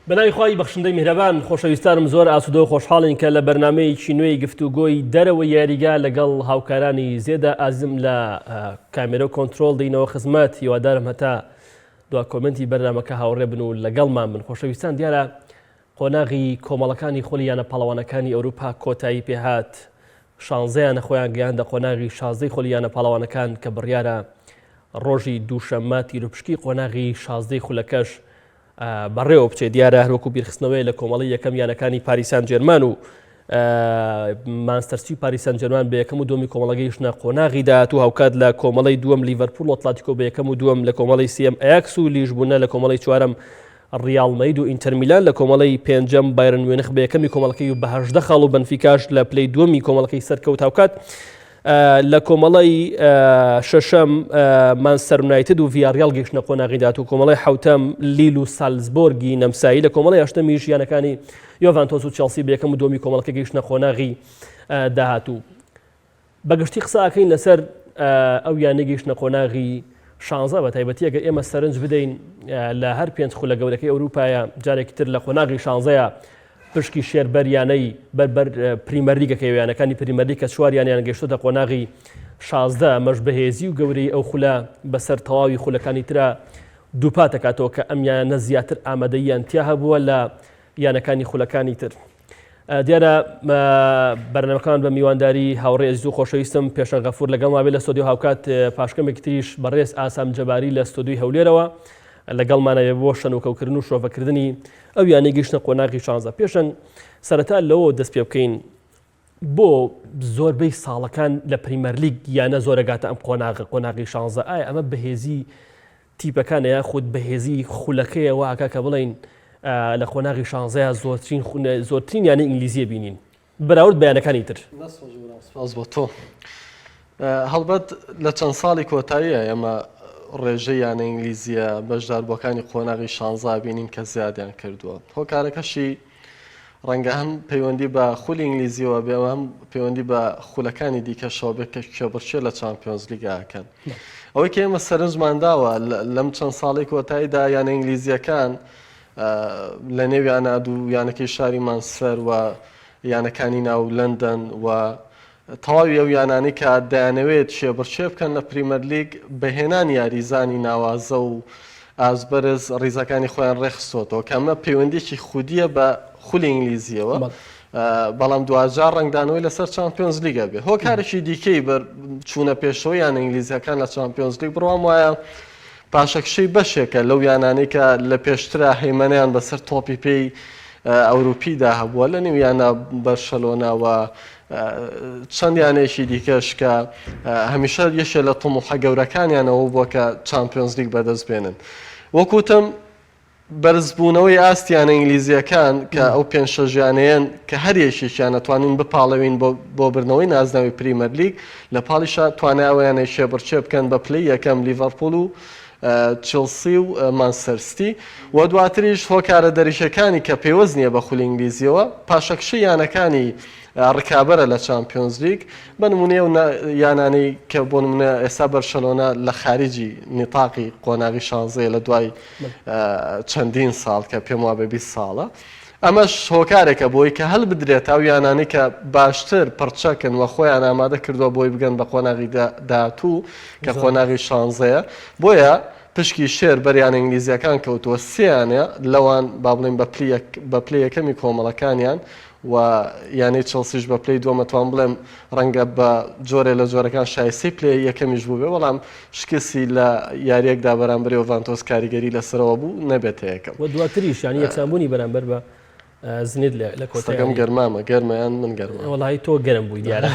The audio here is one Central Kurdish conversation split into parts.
بەناوی خوای بەخشندەی میهرەبان خۆشەویستانم زۆر ئاسوودە و خۆشحاڵین کە لە بەرنامەیەکی نوێی گفتوگۆی دەرەوە یاریگا لەگەڵ هاوکارانی زێدە ئازم لە کامێرە و کۆنتترۆل دەینەوە خزمەت هیوادارم هەتا دوا کۆمنتی بەرنامەکە هاوڕێ بن و لەگەڵمان من. خۆشەویستان دیارە قۆناغی کۆمەڵەکانی خۆلیانە پاڵەوانەکانی ئەوروپا کۆتایی پێهات 16یانە خۆیان گەیاندە قۆناغی 16ی خۆلیانە پاڵەوانەکان کە بڕیارە ڕۆژی دووشەممە تیرۆپشکی قۆناغی 16ی خولەکەش بەڕێوە بچێت. دیارە هەروەکو بیرخستنەوەی لە کۆمەڵی یەکەم یانەکانی پاریسان جێرمان و مانستەرسی و پاریسان جێرمان بە یەکەم و دومی کۆمەڵەکەیشنە قۆناغی داهات و هاوکات لە کۆمەڵی دووەم لیڤەرپول و ئەتلەتیکۆ بە یەکەم و دووەم، لە کۆمەڵی سێم ئەیاکس و لیژبوونە، لە کۆمەڵی چوارەم ڕیال مەید و ئینتەر میلان، لە کۆمەڵی پێنجەم بایرن میونخ بە یەکەمی کۆمەڵەکەی و بە 18 خاڵ و بەنفیکاش لە پلەی دووەمی کۆمەڵەکەی سەرکەوت هاوکات. لە کۆمەڵی شەشەم مانچستەر یونایتد و ڤیاریال گەیشتنە قۆناغی داهات و کۆمەڵی حوتەم لیل و سالزبۆرگی نەمسایی، لە کۆمەڵی هەشتەمیش یانەکانی یۆڤانتۆس و چێلسی بە یەکەم و دووەمی کۆمەڵەکە گەیشتنە قۆناغی داهات و بەگشتی قسەکەین لەسەر ئەو یانە گەیشتنە قۆناغی 16 بە تایبەتی ئەگەر ئێمە سەرنج بدەین لە هەر پێنج خولە گەورەکەی ئەوروپایە جارێکی تر لە قۆناغی 16 پشکی شێربەریانەی بەربەر پریمەرلیگەکە یانەکانی پریمەرلیگ کە چواریانیان گەیشتۆتە قۆناغی 16 مەش بەهێزی و گەورەی ئەو خولە بەسەر تەواوی خولەکانی ترە دووپات دەکاتەوە کە ئەم یانە زیاتر ئامادەییان تیا هەبووە لە یانەکانی خولەکانی تر. دیارە بەرنامەکان بە میوانداری هاوڕێ عزیز و خۆشەویستم پێشەنگ غەفور لەگەڵ مابێت لە ستۆدیۆ هاوکات پاشکەمێکی تریش بەڕێز ئاسام جەباری لە ستۆدیۆی هەولێرەوە لەگەڵمانەوێ بۆ شەنوکەوتکردن و شۆڤەکردنی ئەو یانەی گەیشتنە قۆناغی 16. پێشەنگ سەرەتا لەوە دەست پێ بکەین بۆ زۆربەی ساڵەکان لە پریمەرلیگ یانە زۆرەگاتە ئەم قۆناغی 16. ئایا ئەمە بەهێزی تیپەکانە یاخود بەهێزی خولەکەیە واکە کە بڵین لە قۆناغی 16 زۆرترین یانەی ئینگلیزیە بینین بەراورد بەیانەکانی تر؟ سپاس بۆ تۆ. هەڵبەت لە چەند ساڵی کۆتاییە ئێمە ڕێژەی یانە ئینگلیزیە بەشداربووەکانی قۆناغی 16 بینین کە زیادیان کردووە. هۆکارەکەشی ڕەنگە هەم پەیوەندی بە خولی ئینگلیزیەوە بێ و هەم پەیوەندی بە خولەکانی دیکەشەوە بێت کە کێبڕچێ لە چامپیۆنز لیگاکەن. ئەوەی کە ئێمە سەرنجمانداوە لەم چەند ساڵی کۆتاییدا یانە ئینگلیزیەکان لە نێویانە دوو یانەکەی شاری مانچستەر و یانەکانی ناو لەندەن و تەواوی ئەو یانانی کە دەیانەوێت شێبڕچێ بکەن لە پریمەرلیگ بەهێنان یاریزانی ناوازە و ئازبەرز ڕیزەکانی خۆیان ڕێخستۆتەوە کە ئەمە پەیوەندێکی خودیە بە خولی ئینگلیزیەوە، بەڵام دوجار ڕنگدانەوەی لەسەر چامپیۆنز لیگە بێ. هۆکارێکی دیکەی چوونە پێشەوە یانە ئینگلیزیەکان لە چامپیۆنز لیگ بڕوام وایە پاشەکشەی بەشێکە لەو یانانەی کە لە پێشترا هەیمەنیان بەسەر تۆپی پێی ئەوروپیدا هەبووە لە نێویانە بەرشەلۆنا و چەند یانەیەکی دیکەش کە هەمیشە یەشێ لە تەموحە گەورەکانیانەوە بووە کە چامپیۆنز لیگ بەدەست بێنن. وەکوتم بەرزبوونەوەی ئاستیانە ئینگلیزیەکان کە ئەو پێنج شەژیانەیەن کە هەر یەکێکیان نەتوانین بپاڵەوین بۆ بردنەوەی نازناوی پریمەرلیگ، لە پاڵیشە توانایەوەیانەی شێبڕچێ بکەن بە پلەی یەکەم لیڤەرپول و چێلسی و مانچستەر سیتی و دواتریش هۆکارە دەریشەکانی کە پێوەست نییە بە خولی ئینگلیزیەوە پاشەکشەی یانەکانی ڕکابەرە لە چامپیۆنز لیگ بە نمونێ و یانانەی کە بۆ نمونە ئێستا بەرشەلۆنا لە خارجی نیتاقی قۆناغی 16 لە دوای چەندین ساڵ کە پێم وابێ 20 ساڵە. ئەمەش هۆکارێکە بۆی کە هەڵ بدرێت ئەو یانانی کە باشتر پڕچەکن و خۆیان ئامادە کردووە بۆی بگەن بە قۆناغی داهاتوو کە قۆناغی 16ە. بۆیە پشکی شێر بەریان ئینگلیزیەکان کەوتووە سێیانە لەوان با بڵین بە پلەی یەکەمی کۆمەڵەکانیان و یانەی چێلسیش بە پلەی دووەمەتوان بڵێم ڕەنگە بە جۆرێ لە جۆرەکان شایستی پلەی یەکەمیش بوو بێ، بەڵام شکستی لە یاریەکدا بەرامبەری یۆڤانتۆس کاریگەری لەسەرەوە بوو نەبێتە یەکەم. و دواتریش ینی یەکسانبوونی بەرامبەر بە زنید لە کۆتەکەم گەرمامە گەرمەیان من گەرمە وەڵی تۆ گەرم بووی دیارە.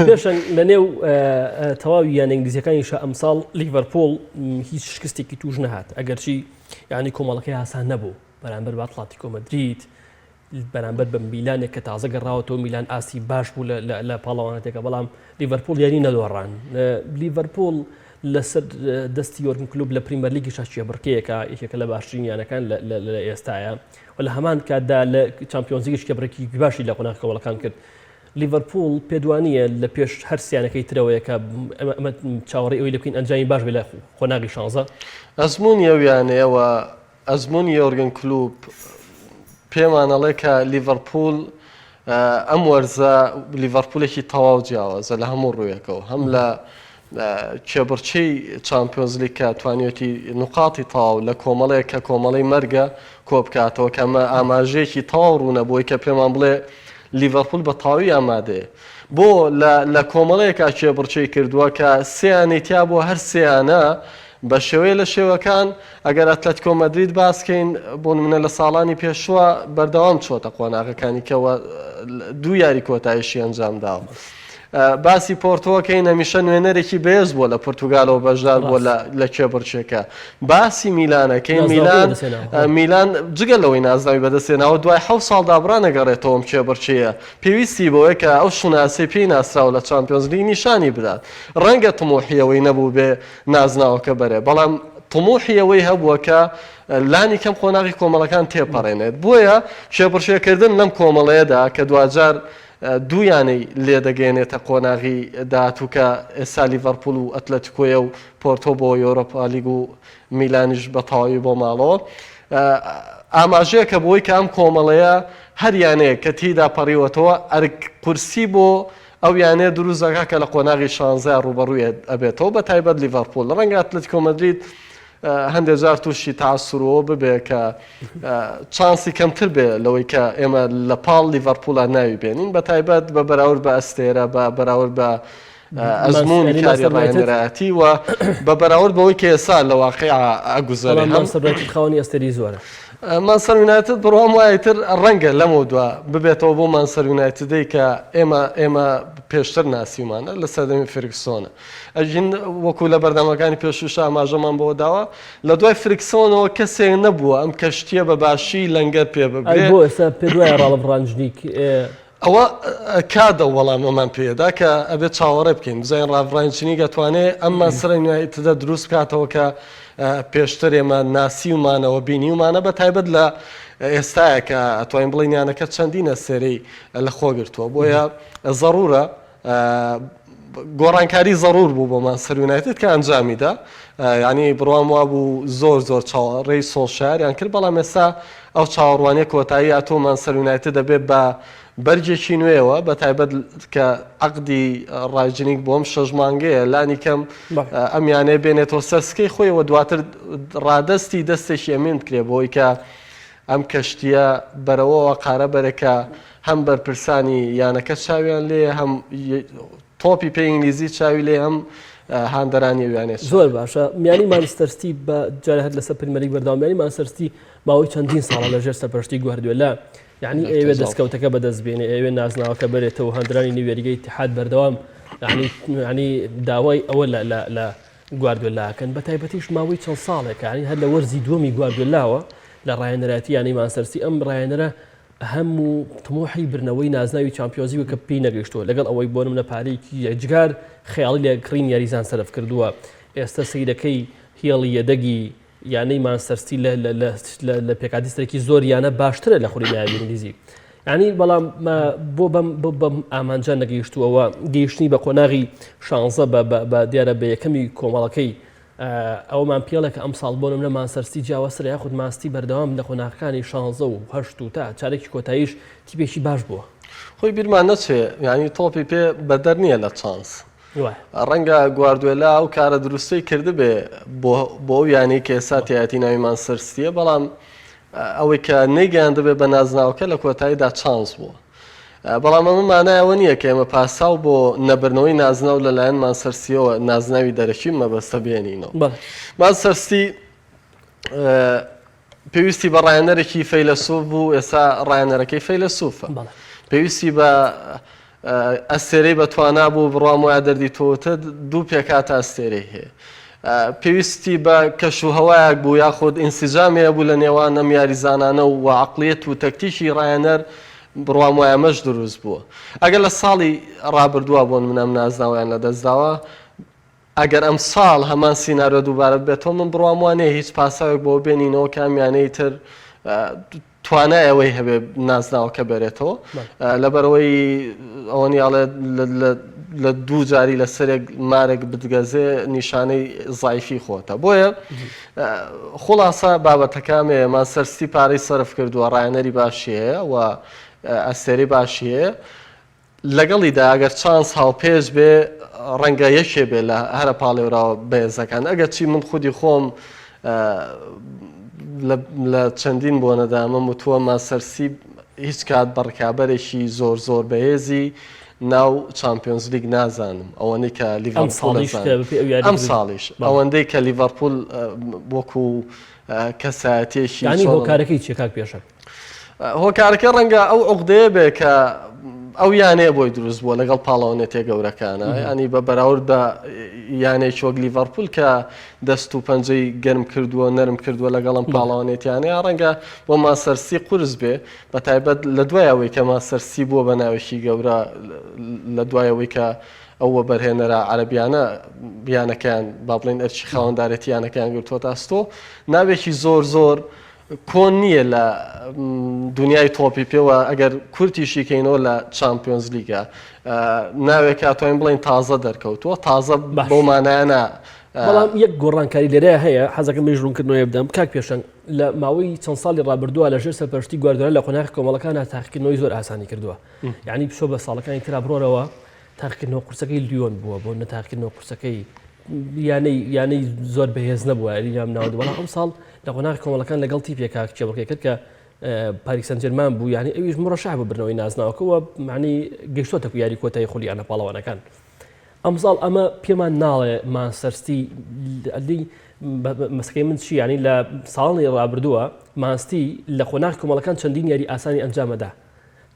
پێشەنگ لە نێو تەواوی یانە ئینگلیزیەکانیشە ئەمساڵ لیڤەرپۆڵ هیچ شکستێکی توش نەهات، ئەگەرچی یعنی کۆمەڵەکەی ئاسان نەبوو بەرامبەر بە ئەتلەتیکۆ مەدرید، بەرامبەر بە میلانێک کە تازە گەڕاوەتەوە میلان ئاسی باش بوو لە پاڵەوانەتێکە، بەڵام لیڤەرپۆڵ یاری نەدۆڕان. لیڤەرپۆڵ لەسەر دەستی یۆرگن کلوب لە پریمەرلیگی شاشیە بڕکەیەکە یەکێکە لە باشترین یانەکان لە ئێستاە و لە هەمان کاتدا لە چامپیۆنز لیگیش کێبڕێکی باشی لە قۆناغی کۆمەڵەکان کرد. لیڤەرپۆڵ پێدوانیە لە پێش هەر سیانەکەی ترەوەیە کە ئەمە چاوەڕێی ئەوی لەکەین ئەنجامی باش بێ لە قۆناغی 16. ئەزمموی ئەو یانەیەوە ئەزمموی یۆرگن کلوب پێمانەڵێ کە لیڤەرپول ئەم وەرزە لیڤەرپولێکی تەواو جیاوازە لە هەموو ڕوویەکەەوە هەم لە کێبڕچەی چامپیۆنز لیگ کە توانیوەتی نقاتی تەواو لە کۆمەڵەیە کە کۆمەڵەی مەرگە کۆ بکاتەوە کەمە ئاماژەیەکی تەواو ڕوونە بۆی کە پێمان بڵێ لیڤەرپول بە تاوی ئامادەیە بۆ لە کۆمەڵەیەکە کێبڕچەی کردووە کە سێیانێتیا بۆ هەر سێیانە بە شێوەیە لە شێوەکان ئەگەر ئەتلەتیکۆ مەدرید باسکەین بۆ نمونە لە ساڵانی پێشوە بەردەوام چۆتە قۆناغەکانی کەەوە دوو یاری کۆتایشی ئەنجام داوە. باسی پۆرتۆکەین هەمیشە نوێنەرێکی بێز بووە لە پورتوگالەوە بەشدار بووە لە کێبڕچێکە باسی میلانەکەی میلان جگە لەوەی نازناوی بەدەستێنەوە دوای 7 ساڵ دابرا نەگەڕێتەوەم کێبڕچەیە پێویستی بۆیە کە ئەو شوناسی پێی ناسراوە لە چامپیۆنز لیگ نیشانی بدات ڕەنگە تموحیەوەی نەبوو بێ نازناوەکە بەرێ بەڵام تموحیەوەی هەبووە کە لانی کەم قۆناغی کۆمەڵەکان تێپەڕێنێت بۆیە کێبڕچێکردن لەم کۆمەڵەیەدا کە دوجار دوویانەی لێ دەگەێنێتە قۆناغی داهاتووکە ئێستا لیڤەرپول و ئەتلەتیکۆیە و پۆرتۆ بۆ یۆرۆپا لیگ و میلانیش بە تەواوی بۆ ماڵەوە ئاماژەیەکە بۆی کە ئەم کۆمەڵەیە هەریانەیە کە تیدا پەڕیوەتەوە ئەرک قورسی بۆ ئەو یانەیە دروستەکە کە لە قۆناغی 16 ڕوبەڕوویە ئەبێتەوە بە تایبەت لیڤەرپول ڕەنگە ئەتلەتیکۆ مەدرید هەندێک جار تووشی تاسوورەوە ببێ کە چانسی کەمتر بێ لەوەی کە ئێمە لە پاڵ لیڤەرپوڵە ناوی بێنین بە تایبەت بە بەراورد بە ئەستێرە بە بەراورد بە ئەزمموی کاری ڕایەنەرایەتی و بە بەراورد بەوەی کە ئێستا لە واقع ئەگوزارێ هەم خاوەنی ئەستێری زۆرە مانسەر یونایتد بڕوام وایەتر ڕەنگە لەمەوە دووە ببێتەوە بۆ مانسەر یونایتدەی کە ئێمە پێشتر ناسیمانە لە سەردەمی فریکسۆنە ئەژین وەکو لە بەردەمەکانی پێشوش ئاماژەمان بۆ داوە لە دوای فریکسۆنەوە کەسێک نەبووە ئەم کەشتیە بە باشی لەنگەر پێ ببێ بۆ ئێستا پێ دوای ڕاڵبڕانجنیک ئەوە کادە وەڵامەمان پێدا کە ئەبێت چاوەڕێ بکەین بزانین ڕاڤڕانجنی دەتوانێت ئەم مانسەرە یونایتدە دروست بکاتەوە کە پێشتر ئێمە ناسیومانەوە بینیومانە بە تایبەت لە ئێستایە کە ئەتوانین بڵین یانەکە چەندینە سێرەی لە خۆگرتووە بۆیە ضرورە گۆڕانکاری ضرور بوو بۆ مانسەر یونایتد کە ئەنجامیدا ینی بڕوام وا بوو زۆر چاوەڕێی سۆڵشاریان کرد بەڵام ئێستا ئەو چاوەڕوانیە کۆتایی ئاتۆ مانسەر یونایتد دەبێت بە بەرجێکی نوێەوە بە تایبەت کە عەقدی ڕایجنیک بۆم 6 مانگەیە لانی کەم ئەمیانەیە بێنێتەوە سەرسکەی خۆیەوە دواتر ڕادەستی دەستێکی ئەمین بکرێ بۆی کە ئەم کەشتیە بەرەوەەوە قارە بەرەکە هەم بەرپرسانی یانەکە چاویان لێ هەم تۆپی پێ ئینگلیزی چاوی لێ هەم هاندەرانی ویانێت زۆر باشە میانی مانچستەرسیتی بە جارە هەر لەسەر پریمەر لیگ بەردەوامیانی مانچستەرسیتی ماوەی چەندین ساڵە لەژێر سەرپەرشتی گواردیۆلا یعنی ئەوێ دەستکەوتەکە بەدەستبێنێ ئەوێ نازناوەکە بەرێتەوە هەندرانی نوێریگەی اتحاد بەردەوام ینی داوای ئەوە لە گواردیۆلاکەن بە تایبەتیش ماوەی چەند ساڵێکە ینی هەر لە وەرزی دووەمی گواردیۆلاوە لە ڕایەنەرەتی یانی مانچستەرسیتی ئەم ڕایەنەرە هەموو تموحی برنەوەی نازناوی چامپیۆنزیوە کە پێی نەگەیشتووە لەگەڵ ئەوەی بۆ منە پارەیەکی یەکجار خەیاڵی لە کڕین یاریزان سەرف کردووە ئێستا سەیرەکەی هێڵی یەدەگی یانەی مانچستەرسیتی لە پێکاتیستێکی زۆر یانە باشترە لە خوری ناوی ئینگلیزی ینی بەڵام بۆ بەم ئامانجا نەگەیشتووەوە گەیشتنی بە قۆناغی 16 بە دیارە بە یەکەمی کۆمەڵەکەی ئەومان پێڵە کە ئەم ساڵ بۆنم لە مانچستەرسیتی جیاوازترە یاخود ماستی بەردەوام لە قۆناغەکانی 16 و 8 تا چارێکی کۆتاییش تیپێکی باش بووە خۆی بیرمان نەچێ ینی تۆپی پێ بەدەر نییە لە چانس ڕەنگە گواردیۆلا ئەو کارە دروستەی کردبێ بۆ ئەو یانی کە ئێستا تایەتی ناوی مانچستەرسیتیە بەڵام ئەوەی کە نەیگەیاندە بێ بە نازناوەکە لە کۆتاییدا چانس بووە بەڵام ئەمە مانایەوە نییە کە ئێمە پاساو بۆ نەبرنەوەی نازناو لەلایەن مانچستەرسیەوە نازناوی دەرەکی مەبەستە بێنینەوە مانچستەرسیتی پێویستی بە ڕایەنەرێکی فەیلسوف بوو ئێستا ڕایەنەرەکەی فەیلسوفە پێویستی بە ئەستێرەی بەتوانا بوو بڕوام وایە دەردیتۆتە دوو پێکات ئەستێرەی هەیە پێویستی بە کەشوهەوایەک بوو یاخود ئینسیجامەیە بوو لە نێوان ئەم یاریزانانە و عەقڵیەت و تەکتیکی ڕایەنەر بڕوام وایە مەش دروست بووە ئەگەر لە ساڵی ڕابردووە بۆن من ئەم نازناویان لەدەستداوە ئەگەر ئەم ساڵ هەمان سینارۆ دووبارە بێتەوە من بڕوام وانەیە هیچ پاساوێک بۆ بێنینەوە کامیانەی تر توانایەوەی هەبێ نازناوەکە بێرێتەوە لەبەرەوەی ئەوەنیاڵێ لە دوو جاری لە سەرێک مارێک بتگەزێ نیشانەی زایفی خۆتە بۆیە خلاصە بابەتەکامێ مانچستەر پارەی سەرف کردووە ڕایەنەری باشی هەیە و ئەستێری باشی هەیە لەگەڵیدا ئەگەر چانس هاوپێش بێ ڕەنگە یەکێ بێ لە هەرە پاڵێوراوە بەهێزەکان ئەگەر چی من خودی خۆم لە چەندین بۆ نەدامم وتووە مانچستەر هیچ کات بەڕکابەرێکی زۆر زۆر بەهێزی ناو چامپیۆنز لیگ نازانم ئەوەندەی کە لیڤەرپوڵ ئەم ساڵیش ئەوەندەی کە لیڤەرپوڵ وەکو کەسایەتێکی ینی هۆکارەکەی چی کاک پێشە هۆکارەکە ڕەنگە ئەو عوقدەیە بێ کە ئەو یانەیە بۆی دروست بووە لەگەڵ پاڵەوانێتێ گەورەکانە ینی بە بەراورد بە یانێکی وەک لیڤەرپوڵ کە دەست و پەنجەی گەرم کردووە نەرم کردووە لەگەڵم پاڵەوانێتیانەیە ڕەنگە بۆ مانچستەر قورس بێ بە تایبەت لە دوایەوەی کە مانچستەر بووە بە ناوێکی گەورە لە دوایەوەی کە ئەوە بەرهێنەرە عەرەبیانە بیانەکەیان با بڵێن ئەرچی خاوەندارەتیانەکەیان گرتوۆتە ئەستۆ ناوێکی زۆر زۆر کۆن نییە لە دنیای تۆپی پێوە ئەگەر کورتیشی کەینەوە لە چامپیۆنز لیگە ناوێک کاتوانین بڵین تازە دەرکەوتووە تازە بۆ مانایانە بەڵام یەک گۆڕانکاری لێرەیە هەیە حەزەکەم ژوونکردنەوەی بدەم کاک پێشەنگ لە ماوەی چەند ساڵی ڕابردووە لەژێر سەرپەرشتی گواردیۆلا لە قۆناغی کۆمەڵەکانە تاقیکردنەوەی زۆر ئاسانی کردووە یعنی پشۆ بە ساڵەکانی ترا بڕۆرەوە تاقیکردنەوە قورسەکەی لیۆن بووە بۆ نەتاقیکردنەوە قورسەکەی یانەی زۆر بەهێز نەبووە یام ناوە بەڵام ئەم ساڵ لە قۆناغی کۆمەڵەکان لەگەڵ تیپێکا کێبڵکەی کرد کە پاریس سەن ژێرمان بوو یعنی ئەویش مڕەشاح بوو برنەوەی نازناوەکەوە معنی گەیشتۆتە یاری کۆتایی خولیانە پاڵەوانەکان ئەم ساڵ ئەمە پێمان ناڵێ مانچستەر مەسکەی من چی ینی لە ساڵی ڕابردووە مانستی لە قۆناغی کۆمەڵەکان چەندین یاری ئاسانی ئەنجامەدا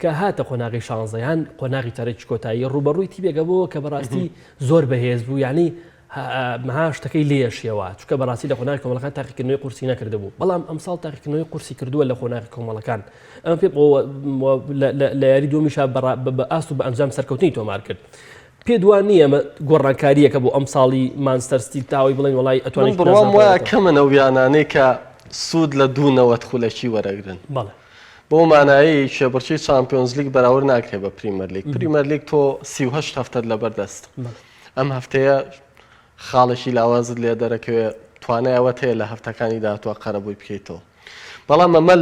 کە هاتە قۆناغی شانزەیان قۆناغی تارێکی کۆتایی ڕوبەڕووی تیپێکە بۆ کە بەڕاستی زۆر بەهێز بوو ینی مەها شتەکەی لێشیەوە چکە بەڕاستی لە قۆناغی کۆمەڵەکان تاقیکردنەوەی قورسی نەکردبوو بەڵام ئەم ساڵ تاقیکردنەوەی قورسی کردووە لە قۆناغی کۆمەڵەکان ئەمە پێ لە یاری دومیشا بە ئاست و بە ئەنجام سەرکەوتنی تۆمار کرد پێ دوان نییە ئەمە گۆڕانکاریەکە بۆ ئەم ساڵی مانچستەر تاوی بڵێن وڵی ئەتوانین بڕوام وایە کەمە ئەو یانانەی کە سوود لە دوونەوەت خولەکی وەرەگرن بۆ مانایی شێبڕچی چامپیۆنز لیگ بەراورد ناکرێت بە پریمەر لیگ تۆ 38 هەفتەت لەبەردەست ئەم هەفتەیە خاڵێکی لاوازت لێ دەرەکەوێت توانایەوەت هەیە لە هەفتەکانی داهاتوە قەرەبووی بکەیتەوە بەڵام ئەمە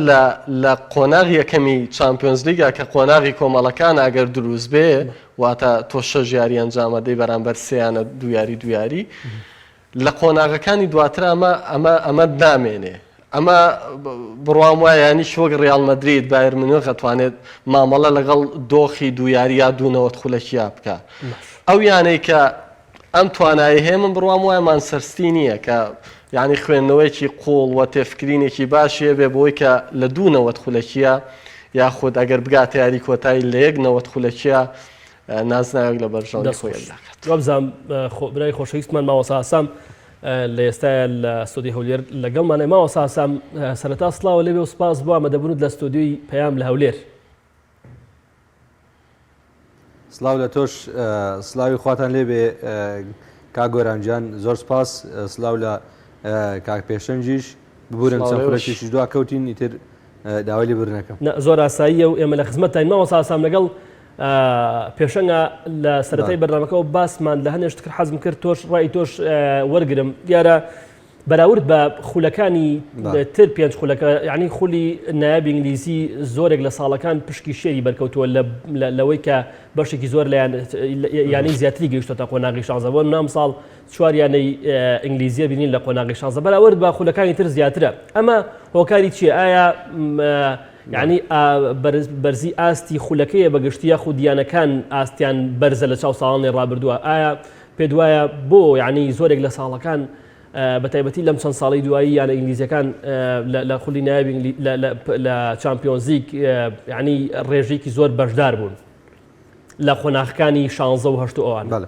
لە قۆناغی یەکەمی چامپیۆنز لیگا کە قۆناغی کۆمەڵەکان ئەگەر دروست بێ واتە تۆ شەژ یاری ئەنجامەدەی بەرامبەر سێیانە دوو یاری لە قۆناغەکانی دواتر ئەمە دامێنێ ئەمە بڕوام وایە ینی وەک ڕیال مەدرید بایر مونیخ ئەتوانێت مامەڵە لەگەڵ دۆخی دوو یاری یا دوونەوەت خولەکییا بکە ئەو یانەی کە ئەم توانایی هەیە من بڕوام وایە مانچستەر نییە کە یعنی خوێندنەوەیکی قوڵ و تێفکرینێکی باشیە بێ بۆی کە لە دوونەوەت خولەکیە یاخود ئەگەر بگاتە یاری کۆتایی لە یەک نەوەت خولەکیە نازناوێک لە بەرژەوەی خۆی دەکات وابزانام برای خۆشەویستمان ماوەسا ئاسام لە ئێستاە لە ستۆدیۆ هەولێر لەگەڵمانە ماوەسا ئاسام سەرەتا سڵاوە لێبێ و سپاس بووە ئەمەدەبوونت لە ستۆدیۆی پەیام لە هەولێر سڵاو لە تۆش سڵاوی خواتان لێبێ کاک گۆرانجان زۆر سپاس سڵاو لە کاک پێشەنجیش ببورن چەند خولەکێکی دوا کەوتین ئیتر داوای لێبورنەکەم زۆر ئاساییە و ئێمە لە خزمەتتان ماوەسا ئاسام لەگەڵ پێشەنگە لە سەرەتای بەرنامەکەەوە باسمان لە هەنێشت کرد حەزم کرد تۆش ڕای تۆش وەرگرم دیارە بەراورد بە خولەکانی تر پێنج خولەکە یعنی خولی نایابی ئینگلیزی زۆرێک لە ساڵەکان پشکی شێری بەرکەوتووە لەوەی کە بەشێکی زۆر لە یانی زیاتری گەیشتۆتە قۆناغی شانزە بۆ نام ساڵ چوار یانەی ئینگلیزیە بینین لە قۆناغی شانزە بەراورد بە خولەکانی تر زیاترە ئەمە هۆکاری چیە ئایا یعنی بەرزی ئاستی خولەکەیە بەگشتیە خودیانەکان ئاستیان بەرزە لە چاو ساڵانی ڕابردووە ئایا پێ دوایە بۆ یعنی زۆرێک لە ساڵەکان بەتایبەتی لەم چەند ساڵی دوایی یانە ئینگلیزیەکان لە خولی نایابی لە چامپیۆنز لیگ یعنی ڕێژێکی زۆر بەشدار بوون لە قۆناغەکانی 16 و 8 ئەوان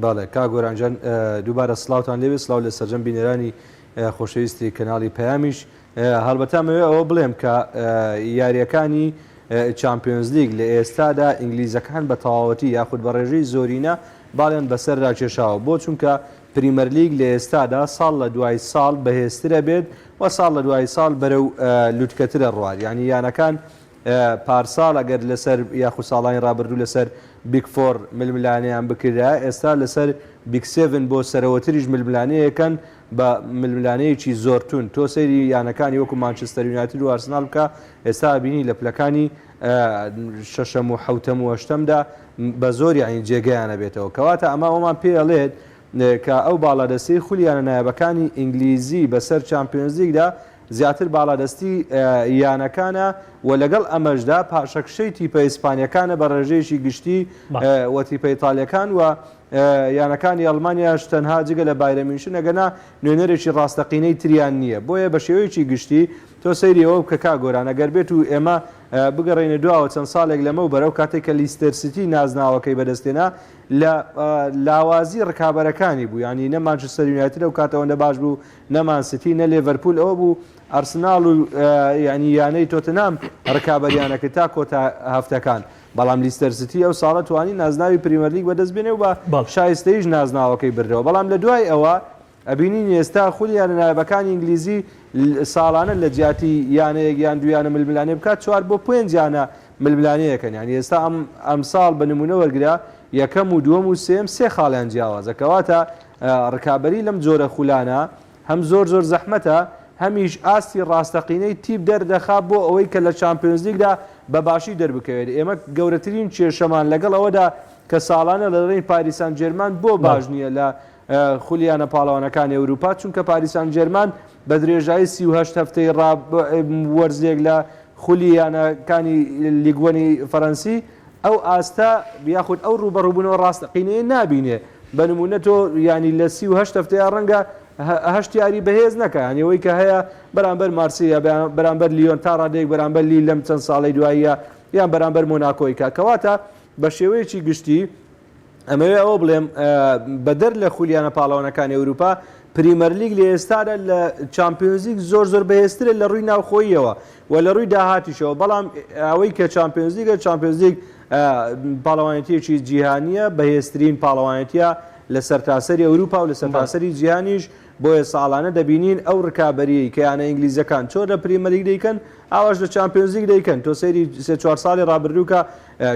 بەڵێ کاک گۆرانجان دووبارە سڵاوتان لێوێ سڵاو لە سەرجەم بینەرانی خۆشەویستی کەناڵی پەیامیش هەڵبەتە مەوێ ئەوە بڵێم کە یاریەکانی چامپیۆنز لیگ لە ئێستادا ئینگلیزەکان بە تەواوەتی یاخود بە ڕێژەی زۆرینە باڵێن بەسەر ڕاکێشاوە بۆ چونکە پریمەر لیگ لە ئێستادا ساڵ لە دوای ساڵ بەهێزترە بێت و ساڵ لە دوای ساڵ بەرەو لوتکەترە ڕوات یعنی یانەکان پارساڵ ئەگەر لەسەر یاخو ساڵانی ڕابردوو لەسەر بیگ فۆر ململانەیان بکرا ئێستا لەسەر بیگ سێڤن بۆ سەرەوەتریش ململانەیەکەن بە ململانەیەکی زۆرتون تۆ سەیری یانەکانی وەکو مانچستەر یونایتد و ئارسنال بکە ئێستا بینی لە پلەکانی شەشەم و حەوتەم و هەشتەمدا بە زۆر یعنی جێگەیانە بێتەوە کەواتە ئەمە ئەومان پێ ئەڵێت کە ئەو باڵادەستی خولیانە نایبەکانی ئینگلیزی بەسەر چامپیۆنز لیگدا زیاتر باڵادەستی یانەکانە و لەگەڵ ئەمەشدا پاشەکشەی تیپە ئیسپانیەکانە بە ڕێژەیەکی گشتی و تیپە ئیتالیەکان و یانەکانی ئەڵمانیاش تەنها جگە لە بایرەمینشن ئەگەنا نوێنەرێکی ڕاستەقینەی تریان نییە بۆیە بە شێوەیەکی گشتی تۆ سەیری ئەوە بکە کاگۆران ئەگەر بێت و ئێمە بگەڕێنە دووەوە چەند ساڵێک لەمە و بەرەو کاتێک کە لیستەر سیتی نازناوەکەی بەدەستێنا لە لاوازی ڕکابەرەکانی بوو ینی نە مانچستەر یونایتد ئەو کاتەوەندە باش بوو نەمان سیتی نە لێڤەرپول ئەوە بوو ئەرسناڵ و ینی یانەی تۆتنام ڕکابەریانەکە تا کۆتا هەفتەکان بەڵام لیستەر سیتی ئەو ساڵە توانی نازناوی پریمەر لیگ بەدەست بێنێ و بە شایستەیش نازناوەکەی بردەوە بەڵام لە دوای ئەوە ئەبینین ئێستا خولیان نایبەکانی ئینگلیزی ساڵانە لە جیاتی یانەیەک یان دویانە ململانێ بکات 4 بۆ 5 یانە ململانەیەکەن ینی ئێستا ئەم ساڵ بە نمونە وەرگرا یەکەم و دووەم و سێم سێ خاڵیان جیاوازە کەواتە ڕکابەری لەم جۆرە خولانە هەم زۆر زەحمەتە هەمیش ئاستی ڕاستەقینەی تیپ دەردەخا بۆ ئەوەی کە لە چامپیۆنز لیگدا بەباشی دەربکەوێت ئێمە گەورەترین کێشەمان لەگەڵ ئەوەدا کە ساڵانە لە ڕێی پاریسان جێرمان بۆ باش نییە لە خولیانە پاڵەوانەکانی ئەوروپا چونکە پاریسان جێرمان بە درێژایی 38 هەفتەی وەرزێک لە خولیانەکانی لیگوەنی فەڕەنسی ئەو ئاستا یاخود ئەو ڕوبەڕووبوونەوە ڕاستەقینەیە نابینێ بە نمونە تۆ ینی لە 38 هەفتەیە ڕەنگە هەشت یاری بەهێز نەکە ینیەوەی کە هەیە بەرامبەر مارسیە بەرامبەر لیۆن تا ڕادێک بەرامبەر لی لەم چەند ساڵی دواییە یان بەرامبەر مۆناکۆی کا کەواتە بە شێوەیەکی گشتی ئەمەوێ ئەوە بڵێم بەدەر لە خولیانە پاڵەوانەکانی ئەوروپا پریمەر لیگ لە ئێستادا لە چامپیۆنز لیگ زۆر بەهێزترە لە ڕووی ناوخۆییەوە و لە ڕووی داهاتیشەوە بەڵام ئەوەی کە چامپیۆنز لیگە چامپیۆنز لیگ پاڵەوانێتیەکی جیهانیە بەهێزترین پاڵەوانێتیە لە سەرتاسەری ئەوروپا و لە سەرتاسەری جیهانیش بۆیە ساڵانە دەبینین ئەو ڕکابەری کە یانە ئینگلیزەکان چۆر لە پریمەر لیگ دەیکەن ئاواش لە چامپیۆنز لیگ دەیکەن تۆ سەیری 3-4 ساڵی ڕابردووکە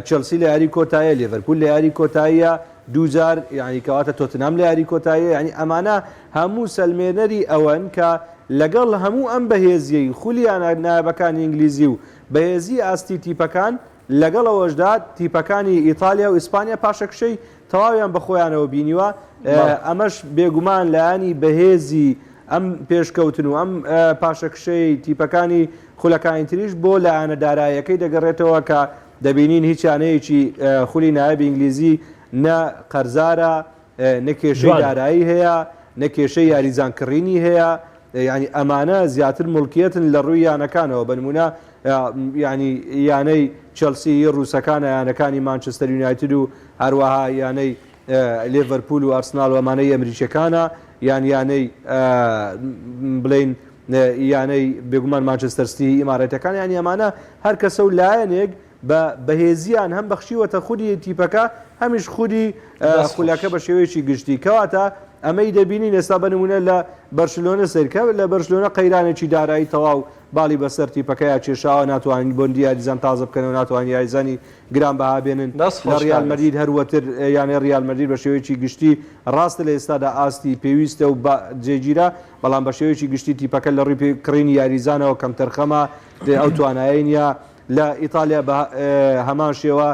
چێلسی لە یاری کۆتاییە لیڤەرپول لە یاری کۆتاییە دووجار یعنی کەواتە تۆتنهام لە یاری کۆتاییە یعنی ئەمانە هەموو سەلمێنەری ئەوەن کە لەگەڵ هەموو ئەم بەهێزیەی خولیانە نایبەکانی ئینگلیزی و بەهێزی ئاستی تیپەکان لەگەڵەوەشدا تیپەکانی ئیتالیا و ئیسپانیا پاشەکشەی تەواویان بە خۆیانەوە بینیوە ئەمەش بێگومان لایانی بەهێزی ئەم پێشکەوتن و ئەم پاشەکشەی تیپەکانی خولەکانی تریش بۆ لایەنە داراییەکەی دەگەڕێتەوە کە دەبینین هیچ یانەیەکی خولی نایب ئینگلیزی نە قەرزارە نە کێشەی دارایی هەیە نە کێشەی یاریزانکڕینی هەیە ینی ئەمانە زیاتر مڵکیەتن لە ڕووی یانەکانەوە بە نمونە ینی یانەی چەلسی ڕووسەکانە یانەکانی مانچستەر یونایتد و هەروەها یانەی لێڤەرپول و ئارسناڵ و ئەمانەی ئەمریکیەکانە یان یانەی بڵین یانەی بێگومان مانچستەر سیتی ئیمارەتەکان یانی ئەمانە هەر کەسە و لایەنێک بە بەهێزیان هەم بەخشیوەتە خودی تیپەکە هەمیش خودی خولەکە بە شێوەیەکی گشتی کەواتە ئەمەی دەبینین ئێستا بە نمونە لە بەرشلۆنە سەرکە لە بەرشلۆنە قەیرانێکی دارایی تەواو باڵی بەسەر تیپەکەیە کێشاوە ناتوانین بۆندی یاریزان تازە بکەنەوە ناتوانین یاریزانی گران بەها بێنن لە ڕیال مەدرید هەروەتر یانێ ڕیال مەدرید بە شێوەیەکی گشتی ڕاستە لە ئێستادا ئاستی پێویستە و جێگیرە بەڵام بە شێوەیەکی گشتی تیپەکە لە ڕووی کڕینی یاریزانەوە کەم تەرخەمە ئەو توانایی نیە لە ئیتالیا بە هەمان شێوە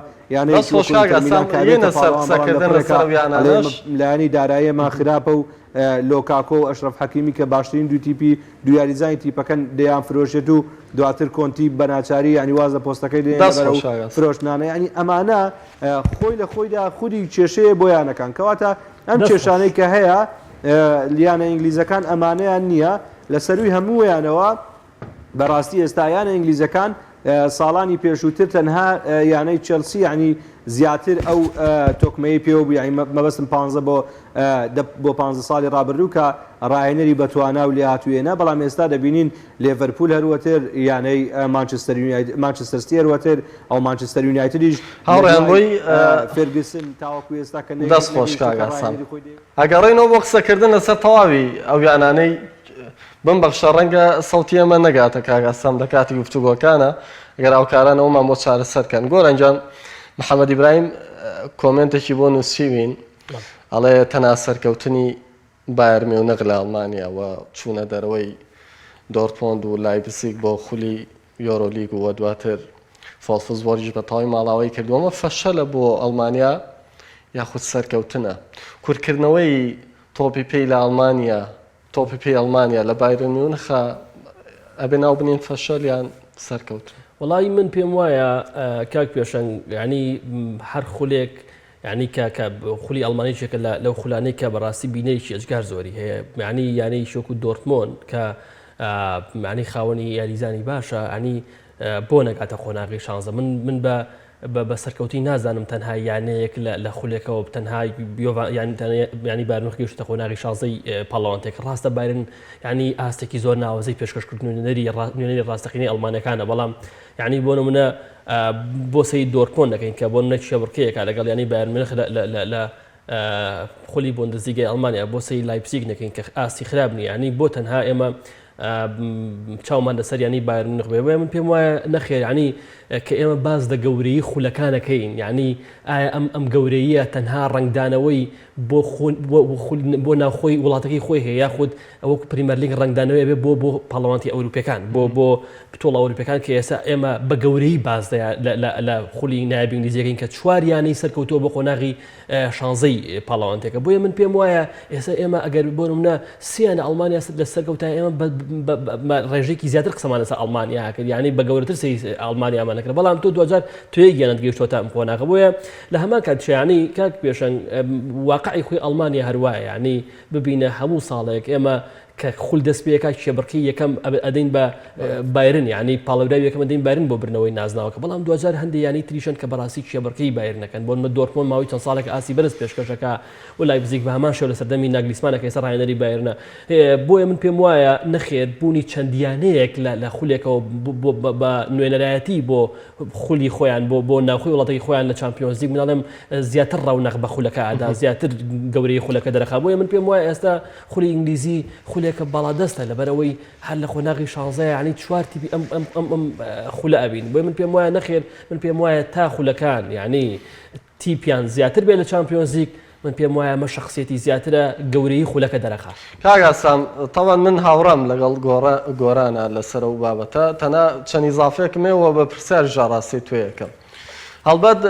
لایانی داراییەمان خراپە و لۆکاکۆ و ئەشرەف حەکیمی کە باشترین دوو تیپی دو یاریزانی تیپەکەن دەیان فرۆشێت و دواتر کۆنتی بەناچاری ینی وازە پۆستەکەی فرۆشتنانە ینی ئەمانە خۆی لە خۆیدا خودی کێشەیە بۆیانەکان کەواتە ئەم کێشانەی کە هەیە لیانە ئینگلیزەکان ئەمانەیان نییە لە سەروی هەموویانەوە بەڕاستی ئێستایانە ئینگلیزەکان ساڵانی پێشووتر تەنها یانەی چەلسی ینی زیاتر ئەو تۆکمەی پێوە بوو یعنی مەبەستم 15 بۆ 15 ساڵی ڕابردوو کە ڕاهێنەری بەتوانا و لێ هاتووێنە بەڵام ئێستا دەبینین لێڤەرپول هەروەتر یانەی مانچستەر سیتی هەروەتر ئەو مانچستەر یونایتدیش هاوڕێنەوەی فێرگسن تاوەکو ئێستا کە دەست خۆشکاگاسان ئەگەڕێنەوە بۆ قسەکردن لەسەر تەواوی ئەو یانانەی بم بەخشە ڕەنگە سەوتی ئەمە نەگاتە کاگەسەم لە کاتی گفتوگۆکانە ئەگەر ئەوکاران ئەومان بۆ چارەسەرکەن. گۆرەنجان محەممەد ئیبراهیم کۆمنتێکی بۆ نووسیوین ئەڵێ تەنها سەرکەوتنی بایر میونخ لە ئەڵمانیا و چوونە دەرەوەی دۆرتمۆند و لایپزیگ بۆ خولی یۆرۆلیگ و دواتر فۆڵفزبۆرجی بە تەواوی ماڵاوی کردووەمە فەشەلە بۆ ئەڵمانیا یاخود سەرکەوتنە. کورتکردنەوەی تۆپی پێی لە ئەڵمانیا تۆپی پێی ئەڵمانیا لە بایرن میونخە ئەبێ ناو بنین فەشەلیان سەرکەوتن. وڵی من پێم وایە کاک پێشەنگ ینی هەر خولێک ینی خولی ئەڵمانیشێکە لەو خولانەی کە بەڕاستی بینەیەکی ئەجگار زۆری هەیە ینی شۆک و دۆرتمۆن کە معنی خاوەنی یاریزانی باشە ینی بۆ نەگاتە خۆناغی شانزە. من بە سەرکەوتی نازانم تەنها یانەیەک لە خولێکەوە تەنها ینی بارنخ گەشتە خۆناغی شازەی پاڵەوانتێک ڕاستە بایرن ینی ئاستێکی زۆر ناوەزەی پێشکەشکردنی ڕاستەقینی ئەڵمانەکانە بەڵام ینی بۆ نمونە بۆ سەی دۆرتمۆن دەکەین کە بۆ نەچ شەبڕکەیەکە لەگەڵ ینی بایرن میونخ لە خولی بۆندەزلیگای ئەڵمانیا بۆ سەی لایپزیگ نەکەین کە ئاستی خراپ نیە ینی بۆ تەنها ئێمە چاومان لەسەر ینی بایرن میونخ بێ من پێم وایە نەخێر ینی کە ئێمە باز دە گەورەی خولەکانەکەین ینی ئایا ئەم گەورەیە تەنها ڕنگدانەوەی بۆ ناوخۆی وڵاتەکەی خۆی هەیە یاخود ئەوە پریمەرلیگ ڕنگدانەوەی بێ بۆ پاڵەوانتی ئەوروپیەکان بۆ پتۆڵ ئەوروپیەکان کە ئێستا ئێمە بە گەورەی باز لە خولی نایبی ئینگلیزیەکەین کە چواریانەی سەرکەوتووە بۆ خۆناغی شانزەی پاڵەوانتێکە. بۆیە من پێم وایە ئێستا ئێمە ئەگەر بۆ نمونە سییان ئەڵمانیا لە سەرکەوتای ئێمە ڕێژێکی زیاتر قسەمان لەسەر ئەڵمانیا کرد ینی بە گەورەتر سی ئەڵمانیامان نەکرد بەڵام تۆ 2000 توێ گەیاند گەیشتۆتە ئەم خۆناغە. بۆیە لە هەمان کاتشیانی کاک پێشەنگ واقعی خۆی ئەڵمانیا هەروایە ینی ببینە هەموو ساڵێک ئێمە کە خول دەست پێەکە شێبڕکی یەکەم ئەدەین بە بایرن ینی پاڵەوراوی یەکەم ئەدەین بایرن بۆ برنەوەی نازناوەکە بەڵام 2000 هەندێک ینی تریشن کە بەڕاستی شێبڕکەی بایرنەکەن بۆ من دۆرتمۆند ماوەی چەند ساڵێک ئاسی بەرز پێشکەشەکە و لایپزیگ بە هەمان شێوە لە سەردەمی ناگلیسمانەکە ئێستا ڕاهێنەری بایرنە. بۆیە من پێم وایە نەخێر بوونی چەندیانەیەک لە خولێکەوە بە نوێنەرایەتی بۆ خولی خۆیان بۆ ناوخۆی وڵاتەکەی خۆیان لە چامپیۆنز لیگ مناڵێم زیاتر ڕاونەق بە خولەکە ئادا زیاتر گەورەی خولەکە دەرەخا. بۆیە من پێم وایە ئێستا خولی ئینگلیزی خولێکە باڵادەستە لەبەرەوەی هەر لە خۆناغی شانزەیە ینی چوار تیپی ئەم خولە ئەبین. بۆیە من پێم وایە نەخێر من پێم وایە تا خولەکان ینی تیپیان زیاتر بێ لە چامپیۆنز لیگ من پێم وایە ئەمە شەخسیەتی زیاترە گەورەی خولەکە دەرەخا. کاگاسان تەواان من هاوڕام لەگەڵ گۆرانە لەسەر و بابەتە تەنها چەند ئیزافەیەکمێەوە بە پرسیار ژاڕاستی توێیەکەم. هەڵبەت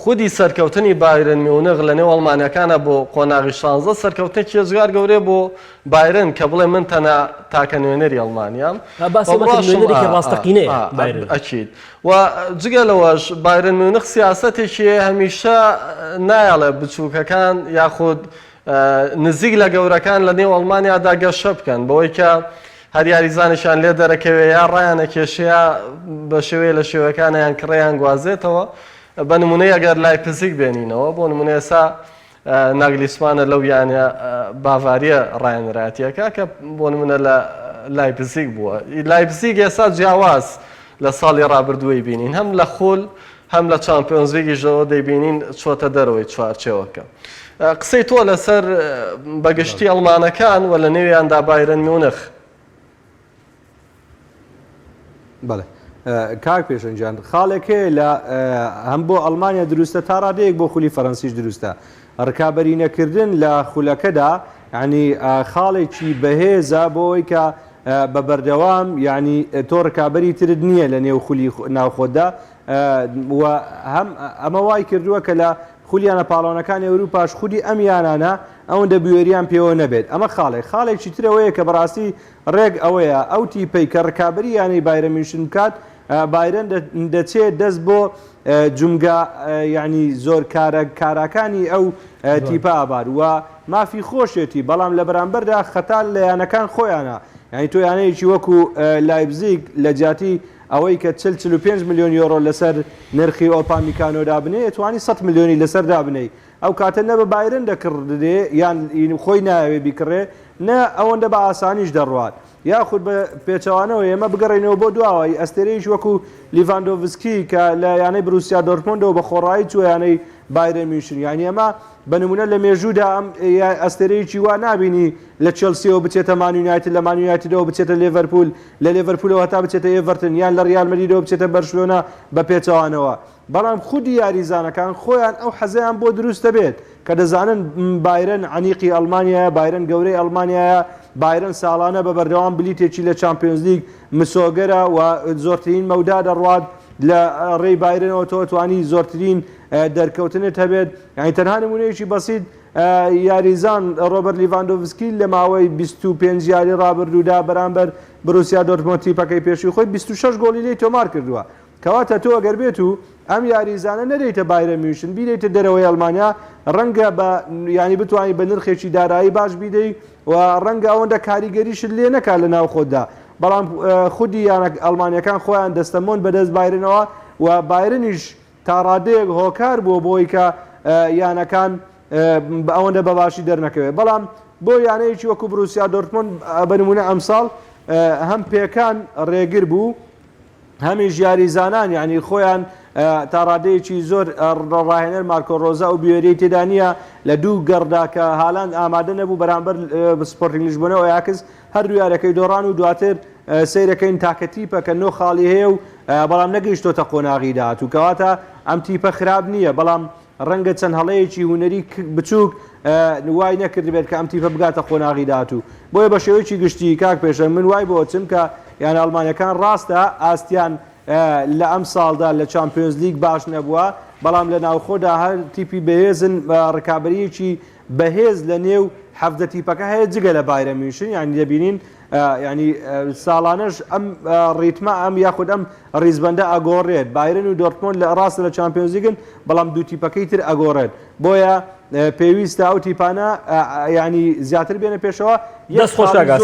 خودی سەرکەوتنی بایرن میونخ لە نێو ئەڵمانیەکانە بۆ قۆناغی شانزە سەرکەوتنێکی ێزگار گەورەیە بۆ بایرن کە بڵێ من تەنها تاکە نوێنەری ئەڵمانیام ئەچیت و جگەلەوەش بایرن میونخ سیاسەتێکی هەمیشە نایەڵێ بچووکەکان یاخود نزیک لە گەورەکان لە نێو ئەڵمانیادا گەشە بکەن بەوەی کە هەر یاریزانیشان لێ دەرەکەوێ یا ڕایانە کێشەیە بە شێوەیە لە شێوەکانیان کڕیان گوازێتەوە. بە نمونەی ئەگەر لایپزیگ بێنینەوە بۆ نمونە ئێستا ناگلیسمانە لەو یانە باڤاریە ڕایەنرایەتیەکە کە بۆ نمونە لە لایپزیگ بووە. لایپزیگ ئێستا جیاواز لە ساڵی ڕابردووەی بینین هەم لە خۆل هەم لە چامپیۆنز لیگیشەوە دەیبینین چۆتە دەرەوەی چوارچێوەکە. قسەی تۆ لەسەر بەگشتی ئەڵمانەکان و لە نێویاندا بایرن میونخ. بەڵێ کاک پێشەنجان خاڵێکێ لە هەم بۆ ئەڵمانیا دروستە تا ڕادەیەک بۆ خولی فەڕەنسیش دروستە ڕکابەری نەکردن لە خولەکەدا ینی خاڵێکی بەهێزە بۆی کە بە بەردەوام ینی تۆ ڕکابەری ترت نییە لە نێو خولی ناوخۆدا و هەم ئەمە وای کردووە کە لە خولیانە پاڵەوانەکانی ئەوروپاش خودی ئەم یانانە ئەوەندە بوێریان پێوە نەبێت. ئەمە خاڵێکی ترەوەیە کە بەڕاستی ڕێک ئەوەیە ئەو تیپەی کە ڕکابەری یانەی بایرن میونخ بکات بایرن دەچێت دەست بۆ جومگا ینی زۆر کاراکانی ئەو تیپە ئابار و مافی خۆشێتی بەڵام لە بەرامبەردا خەتا لە یانەکان خۆیانە ینی تۆ یانەیەکی وەکو لایپزیگ لە جاتی ئەوەی کە 45 میلیۆن یۆرۆ لەسەر نرخی ئۆپامیکانۆدا بنێ توانی 100 میلیۆنی لەسەردا بنەی ئەو کاتە نە بە بایرن دەکردێ یان خۆی ناوێ بیکڕێ نە ئەوەندە بە ئاسانیش دەڕوات یاخود بە پێچەوانەوە ئێمە بگەڕێنەوە بۆ دواوەی ئەستێرەیەش وەکو لیڤاندۆڤسکی کە لە یانەی بروسیا دۆرتمۆندەوە بە خۆڕایی چوە یانەی بایرن میوشن یعنی ئەمە بەنمونە لە مێژوودا ئەم ئەستێرەیەکی وا نبینی لە چێلسیەوە بچێتە مان یونایتد لە مان یونایتدەوە بچێتە لیڤەرپول لە لیڤەرپولەوە هەتا بچێتە ئێڤەرتن یان لە ریال مەدریدەوە بچێتە بەرشلۆنا بە پێچەوانەوە بەڵام خودی یاریزانەکان خۆیان ئەو حەزیان بۆ دروستە بێت کە دەزانن بایرن عەنیقی ئەڵمانیایە بایرن گەورەی ئەڵمانیایە بایرن ساڵانە بە بەردەوام بلیتێکی لە چامپیۆنز لیگ مسۆگەرە و زۆرترین مەودا دەڕوات لە ڕێی بایرنەوە تۆ توانی زۆرترین دەرکەوتنت هەبێت یعنی تەنها نمونەیەکی بەسیط یاریزان ڕۆبەرت لیڤاندۆڤسکی لە ماوەی 25 یاری ڕابردوودا بەرامبەر بروسیا دۆرتمۆند تیپەکەی پێشووی خۆی 26 گۆڵی لێی تۆمار کردووە کەواتە تۆ ئەگەر بێت و ئەم یاریزانە نەدەیتە بایرن میوشن بیدەیتە دەرەوەی ئەڵمانیا ڕەنگە بە ینی بتوانانی بە نرخێکی دارایی باش بیدەی و ڕەنگە ئەوەندە کاریگەریشت لێ نەکات لە ناو خۆتدا بەڵام خودی یانە ئەڵمانیەکان خۆیان دەستەمۆن بەدەست بایرنەوە و بایرنیش تا ڕادەیەک هۆکار بووە بۆی کە یانەکان ئەوەندە بەباشی دەرنەکەوێت بەڵام بۆ یانەیەکی وەکو بروسیا دۆرتمۆند بەنمونە ئەمساڵ هەم پێکان ڕێگر بوو هەمیش یاریزانان یعنی خۆیان تا ڕادەیەکی زۆر ڕاهێنەر مارکۆ ڕۆزا و بیێرەی تێدا نییە لە دوو گەڕدا کە هالاند ئامادە نەبوو بەرامبەر سپۆرتینگ لیژبۆنەوە یاکس هەردوو یارەکەی دۆڕان و دواتر سیرەکەین تاکە تیپە کە نۆ خاڵی هەیە و بەڵام نەگەیشتۆتە قۆناغی داهات و کەواتە ئەم تیپە خراپ نییە بەڵام ڕەنگە چەند هەڵەیەکی هوەری بچووک وای نەکردبێت کە ئەم تیپە بگاتە قۆناغی داهات و بۆیە بە شێوەیەکی گشتی کاک پێشە من وای بۆ چم کە یان ئەڵمانیەکان ڕاستە ئاستیان لە ئەم ساڵدا لە چامپیۆنز لیگ باش نەبووە بەڵام لە ناوخۆدا هەر تیپی بەهێزن ڕکابەریەکی بەهێز لە نێو حەفدە تیپەکە هەیە جگە لە بایرن میوشن یعنی دەبینین ینی ساڵانەش ئەم ڕیتمە ئەم یاخود ئەم ڕیزبەندە ئەگۆڕێت بایرن و دۆرتمۆند لە ڕاستە لە چامپیۆنز لیگن بەڵام دوو تیپەکەی تر ئەگۆڕێت بۆیە پێویستە ئەو تیپانە ینی زیاتر بێنە پێشەوە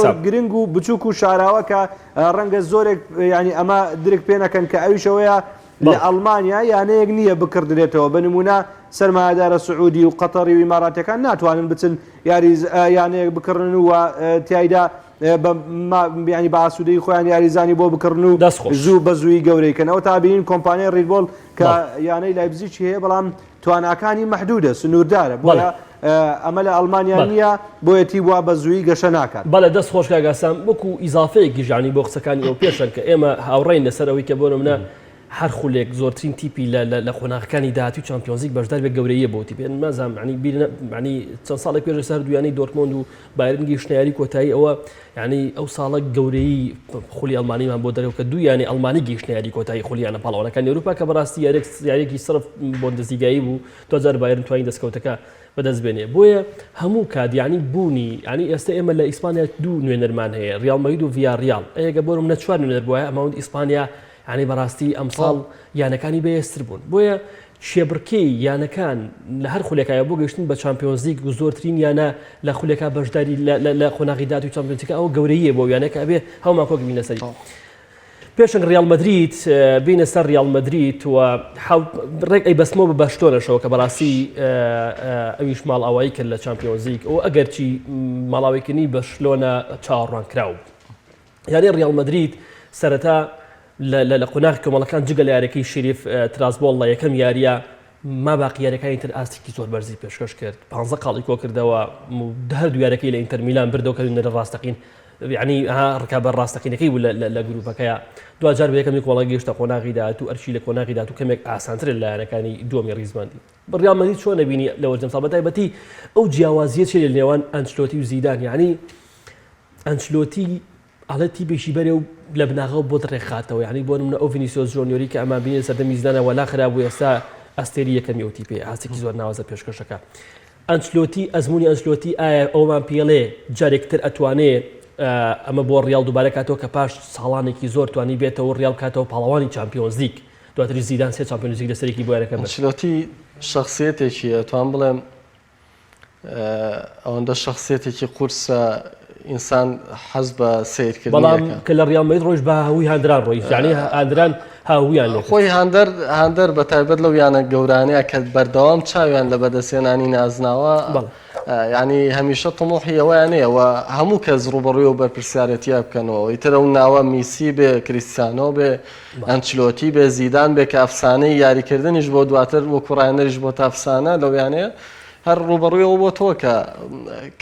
زۆر گرنگ و بچووک و شاراوە کە ڕەنگە زۆرێک ینی ئەمە درک پێ نەکەن کە ئەویشەوەیە لە ئەڵمانیا یانەیەک نییە بکردرێتەوە بە نمونە سەرمایەدارە سعودی و قەتەری و ئیماراتەکان ناتوانن بچن یانەیەک بکڕن و تایدا ینی بە ئاسوودەی خۆیان یاریزانی بۆ بکڕن و زوو بە زووی گەورەیکەنەوە تا بینین کۆمپانیای ڕیدبۆڵ کە یانەی لایپزیگی هەیە بەڵام تواناکانی مەحدودە سنووردارە بۆە ئەمە لە ئەڵمانیا نییە بۆیەتی وا بە زووی گەشە ناکات بەڵێ دەست خۆشکگاسان وەکو ئیزافەیەکی ژانی بۆ قسەکانی ئەو پێشن کە ئێمە هاوڕێین لەسەرەوەی کە بۆ منە هەر خولێک زۆرترین تیپی لە قۆناغەکانی داهاتی و چامپیۆنزیک بەشدار بێ گەورەیە بۆتی پێ مەزانم عنی چەند ساڵێک پێش سەر دویانەی دۆرتمۆند و بایرن گەیشتنیاری کۆتایی ئەوە ینی ئەو ساڵە گەورەی خولی ئەڵمانیمان بۆ دەرەوە کە دویانی ئەڵمانی گەیشتنیاری کۆتایی خولیانە پاڵەوەەکانی ئەوروپا کە بەڕاستی یارێکی سرف بۆندەزیگایی بوو 2000 بایرن توانین دەستکەوتەکە بەدەست بێنێ بۆیە هەموو کادیانی بوونی ینی ئێستا ئێمە لە ئیسپانیا دوو نوێنەرمان هەیە ریال مەدرید و ڤیاریال ئەگە بۆرم نە چوار نوێنەر بووە ئەماوەند ئیسپانیا ینی بەڕاستی ئەمساڵ یانەکانی بەهێزتر بوون بۆیە شێبڕکەی یانەکان لە هەر خولێکایە بۆ گەشتن بە چامپیۆنز لیگ و زۆرترین یانە لە خولێکا بەشداری لە قۆناغی داهات و چامپیۆنزیکە ئەو گەورەیە بۆ یانەکە ئەبێ هەومان کۆک بینە سەری پێشنگ ریال مەدرید بینە سەر ریال مەدرید و ڕێک ئەی بەسمەوە بە بەشتۆنەشەوە کە بەڕاستی ئەویش ماڵئاوایی کرد لە چامپیۆنز لیگ ئەو ئەگەرچی ماڵاویکردنی بەشلۆنە چاوەڕوان کراوە یانی ریال مەدرید سەرەتا لە قۆناغی کۆمەڵەکان جگە لە یارەکەی شریف تراسبۆڵ لە یەکەم یاریە ما باقی یارەکانی تر ئاستێکی زۆر بەرزی پێشکەش کرد 15 قاڵی کۆ کردەوە هەردوو یارەکەی لە ئینتەر میلان بردەوە کە نەرە ڕاستەقین یعنی ڕکابە ڕاستەقینەکەی بوو لە گروپەکەیە دوجار بە یەکەمی کۆمەڵە گەیشتە قۆناغی داهات و ئەرچی لە قۆناغی داهات و کەمێک ئاسانتر لە یارەکانی دووەمی ڕیزباندی ریال مەدرید چۆن نەبینی لە وەرجەم ساڵ بەتایبەتی ئەو جیاوازیە چێ لە نێوان ئەنچلۆتی و زیدان یعنی ئەنچلۆتی ئاڵەتی بێشی بەرێ و لە بناغەوە بۆ ڕێکخاتەوە یعنی بۆ نمونە ئەو ڤینیسیۆس جۆنیۆری کە ئەمان بینێت سەردەمی زیدانە وەلا خراب بوو ئێستا ئەستێری یەکەمی ئەو تیپێ ئاستێکی زۆر ناوازە پێشکەشەکە ئەنچلۆتی ئەزمموی ئەنچلۆتی ئایا ئەومان پێڵێ جارێکتر ئەتوانێت ئەمە بۆ ڕیال دووبارە کاتەوە کە پاش ساڵانێکی زۆر توانی بێتەوە ڕیال کاتەوە پاڵەوانی چامپیۆنز لیگ دواتری زیدان سێ چامپیۆنز لیگ لەسەرێکی بۆ یارەکە ئەنچلۆتی شخصیەتێکیە توان بڵێم ئەوەندە شخصیەتێکی قورسە ئینسان حەز بە سیرکردن بەڵام کە لە ریال مەدرید ڕۆیش بە هاووی هاندران ڕۆیش یعنی هاندران هاویان لێ خۆی هاندەر بە تایبەت لەو یانە گەورانەیە کە بەردەوام چاویان لە بەدەستێنانی نازناوە ینی هەمیشە تەمۆحی ئەویانەیە و هەموو کەس ڕوبەڕووی و بەرپرسیارەتیا بکەنەوە ئیتر ئەو ناوە میسی بێ کریستیانۆ بێ ئەنچلۆتی بێ زیدان بێ کە ئەفسانەی یاریکردنیش بۆ دواتر وەکو ڕایەنەریش بۆ ئەفسانە لەویانەیە هەر ڕوبەڕوویەوە بۆ تۆ کە